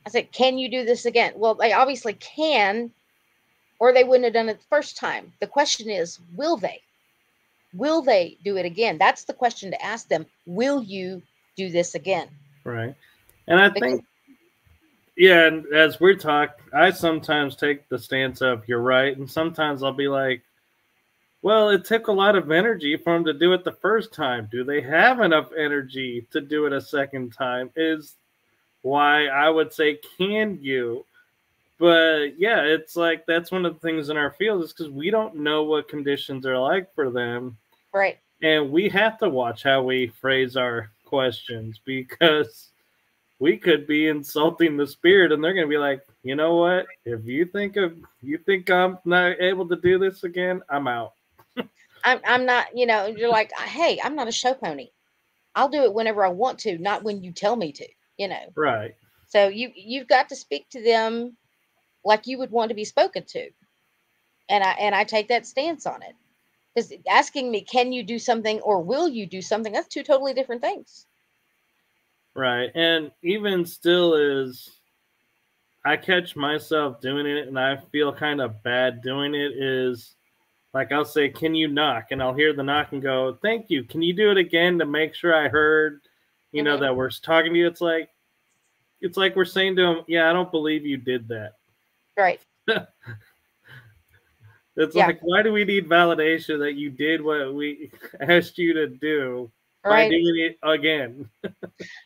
I said, can you do this again? Well, they obviously can, or they wouldn't have done it the first time. The question is, will they? Will they do it again? That's the question to ask them. Will you do this again? Right. And I think, yeah, and as we're talking, I sometimes take the stance of you're right, and sometimes I'll be like, well, it took a lot of energy for them to do it the first time. Do they have enough energy to do it a second time? Is why I would say, can you? But yeah, it's like that's one of the things in our field is because we don't know what conditions are like for them. Right. And we have to watch how we phrase our questions because we could be insulting the spirit and they're going to be like, you know what? If you think I'm not able to do this again, I'm out. I'm not, you know, you're like, hey, I'm not a show pony. I'll do it whenever I want to, not when you tell me to, you know. Right. So you've got to speak to them like you would want to be spoken to. And I take that stance on it. Because asking me, can you do something or will you do something, that's two totally different things. Right. And even still is I catch myself doing it and I feel kind of bad doing it is like I'll say, can you knock? And I'll hear the knock and go, thank you. Can you do it again to make sure I heard, you know, that we're talking to you? It's like we're saying to them, yeah, I don't believe you did that. Right. It's like, why do we need validation that you did what we asked you to do by doing it again?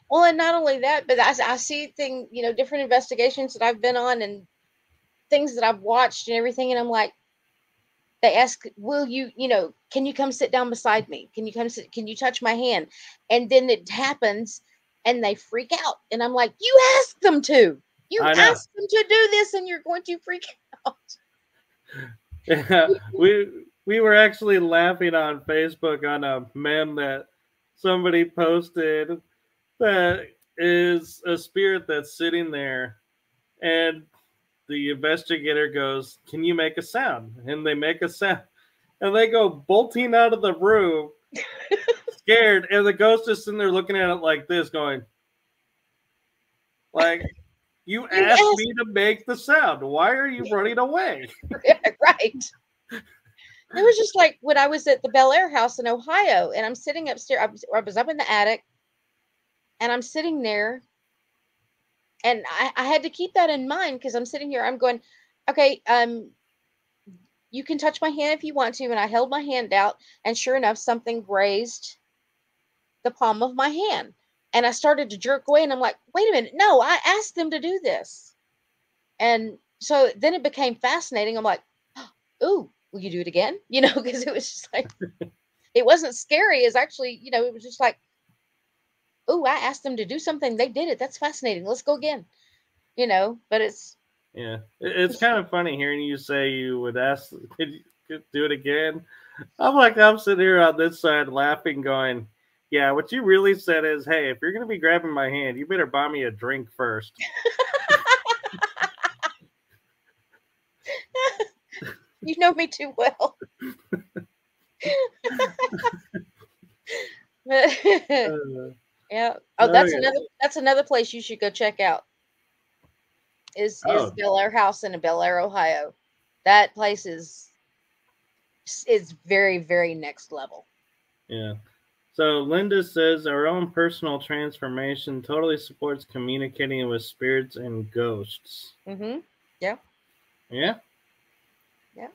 Well, and not only that, but I see things, you know, different investigations that I've been on and things that I've watched and everything. And I'm like, they ask, will you, you know, can you come sit down beside me? Can you come sit, can you touch my hand? And then it happens and they freak out. And I'm like, you asked them to. You asked them to do this and you're going to freak out. Yeah, we were actually laughing on Facebook on a meme that somebody posted that is a spirit that's sitting there and the investigator goes, can you make a sound? And they make a sound and they go bolting out of the room scared, and the ghost is sitting there looking at it like this going like, you asked me to make the sound, why are you running away? Right. It was just like when I was at the Bel Air house in Ohio and I'm sitting upstairs. I was up in the attic and I'm sitting there and I had to keep that in mind because I'm sitting here. I'm going, okay, you can touch my hand if you want to. And I held my hand out and sure enough, something grazed the palm of my hand. And I started to jerk away and I'm like, wait a minute. No, I asked them to do this. And so then it became fascinating. I'm like, ooh, will you do it again? You know, because it was just like, it wasn't scary. It's actually, you know, it was just like, ooh, I asked them to do something. They did it. That's fascinating. Let's go again. You know, but it's. Yeah, it's kind of funny hearing you say you would ask, could you do it again? I'm sitting here on this side laughing, going, yeah, what you really said is, hey, if you're going to be grabbing my hand, you better buy me a drink first. You know me too well. Yeah. Oh, that's another place you should go check out. Is Bel Air House in Bel Air, Ohio. That place is very, very next level. Yeah. So Linda says our own personal transformation totally supports communicating with spirits and ghosts. Mm-hmm. Yeah. Yeah. Yeah.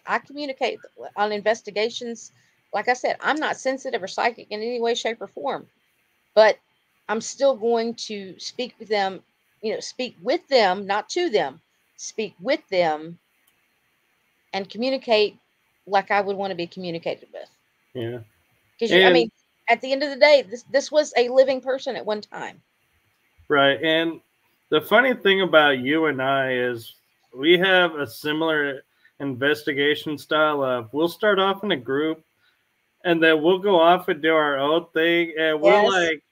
I communicate on investigations. Like I said, I'm not sensitive or psychic in any way, shape, or form, but I'm still going to speak with them, speak with them, not to them, speak with them and communicate like I would want to be communicated with. Yeah. Because I And mean, at the end of the day, this was a living person at one time. right. And the funny thing about you and I is we have a similar investigation style of we'll start off in a group and then we'll go off and do our own thing. And we'll Yes. like,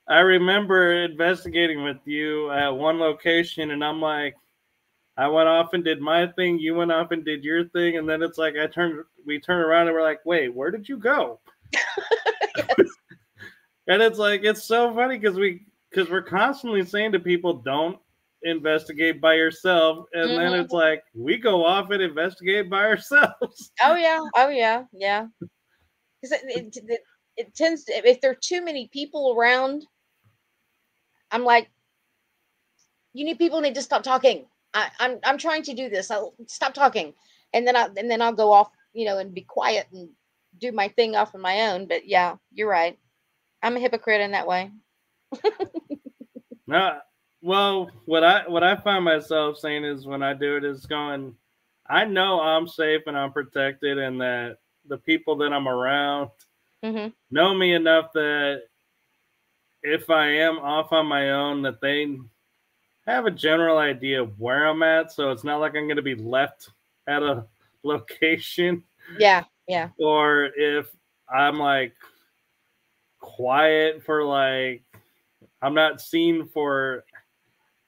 I remember investigating with you at one location and I'm like, I went off and did my thing. You went off and did your thing. And then it's like, we turn around and we're like, wait, where did you go? Yes. And it's like, it's so funny because we're constantly saying to people, don't investigate by yourself. And then it's like, we go off and investigate by ourselves. Oh yeah. Oh yeah. Yeah. Because it tends to, if there are too many people around, I'm like, you need people need to stop talking. I'm trying to do this. I'll stop talking, and then I'll go off, and be quiet and do my thing off on my own. But yeah, you're right. I'm a hypocrite in that way. No, well, what I find myself saying is when I do it is going, I know I'm safe and I'm protected, and that the people that I'm around know me enough that if I am off on my own, that they have a general idea of where I'm at. So it's not like I'm going to be left at a location. Yeah, yeah. Or if I'm like quiet for like, I'm not seen for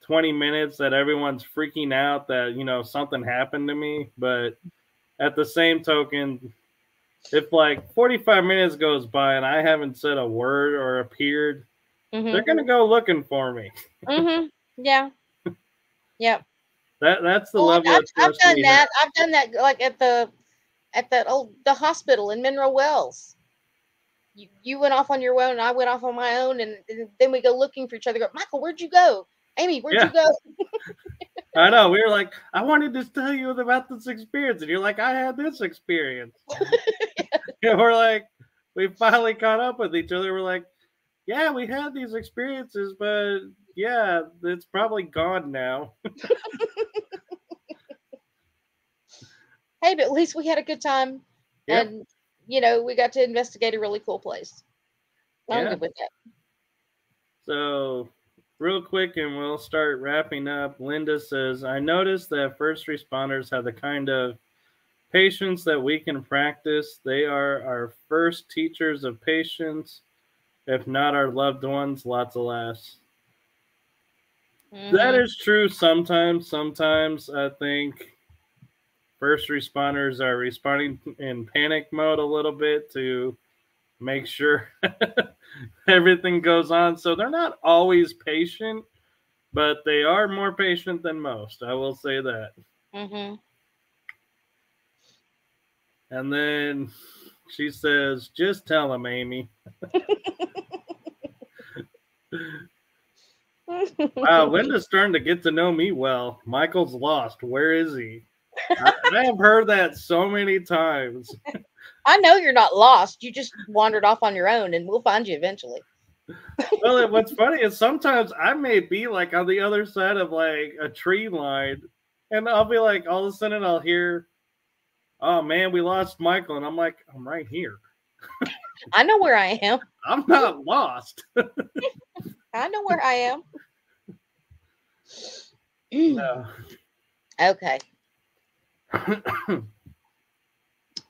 20 minutes that everyone's freaking out that, something happened to me. But at the same token, if like 45 minutes goes by and I haven't said a word or appeared, they're going to go looking for me. Yeah. Yep. That's the level of I've trust done we that. have. I've done that like at the hospital in Monroe Wells. You went off on your own and I went off on my own, and then we go looking for each other. Go, Michael, where'd you go? Amy, where'd you go? I know. We were like, I wanted to tell you about this experience. And you're like, I had this experience. And we're like, we finally caught up with each other. We're like, yeah, we had these experiences, but yeah, it's probably gone now. Hey, but at least we had a good time. Yep. And, we got to investigate a really cool place. I'm good with that. So, real quick, and we'll start wrapping up. Linda says, I noticed that first responders have the kind of patience that we can practice. They are our first teachers of patience, if not our loved ones. Lots of laughs. That is true sometimes. Sometimes I think first responders are responding in panic mode a little bit to make sure everything goes on. So they're not always patient, but they are more patient than most. I will say that. And then she says, just tell him, Amy. Wow, Linda's starting to get to know me well. Michael's lost. Where is he? I have heard that so many times. I know you're not lost. You just wandered off on your own, and we'll find you eventually. Well, what's funny is sometimes I may be like on the other side of like a tree line, and I'll be like, all of a sudden I'll hear, oh man, we lost Michael. And I'm like, I'm right here. I know where I am. I'm not lost. I know where I am. No. Okay.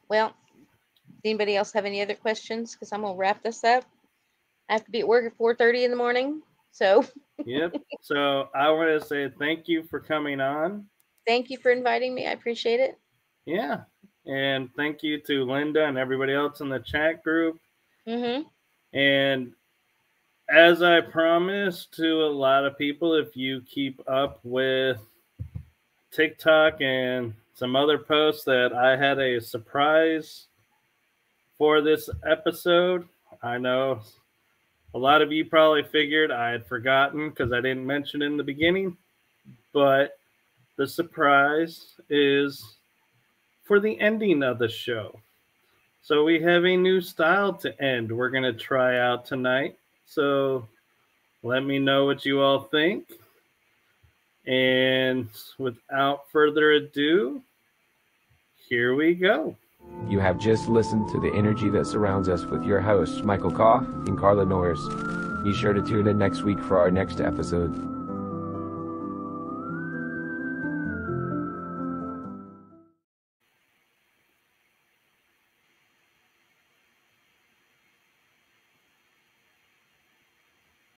Well, does anybody else have any other questions? Because I'm gonna wrap this up. I have to be at work at 4:30 in the morning. So Yep. So I want to say thank you for coming on. Thank you for inviting me. I appreciate it. Yeah. And thank you to Linda and everybody else in the chat group. And as I promised to a lot of people, if you keep up with TikTok and some other posts, that I had a surprise for this episode. I know a lot of you probably figured I had forgotten because I didn't mention it in the beginning, but the surprise is for the ending of the show. So we have a new style to end. We're going to try out tonight. So let me know what you all think. And without further ado, here we go. You have just listened to The Energy That Surrounds Us with your hosts, Michael Koff and Carla Norris. Be sure to tune in next week for our next episode.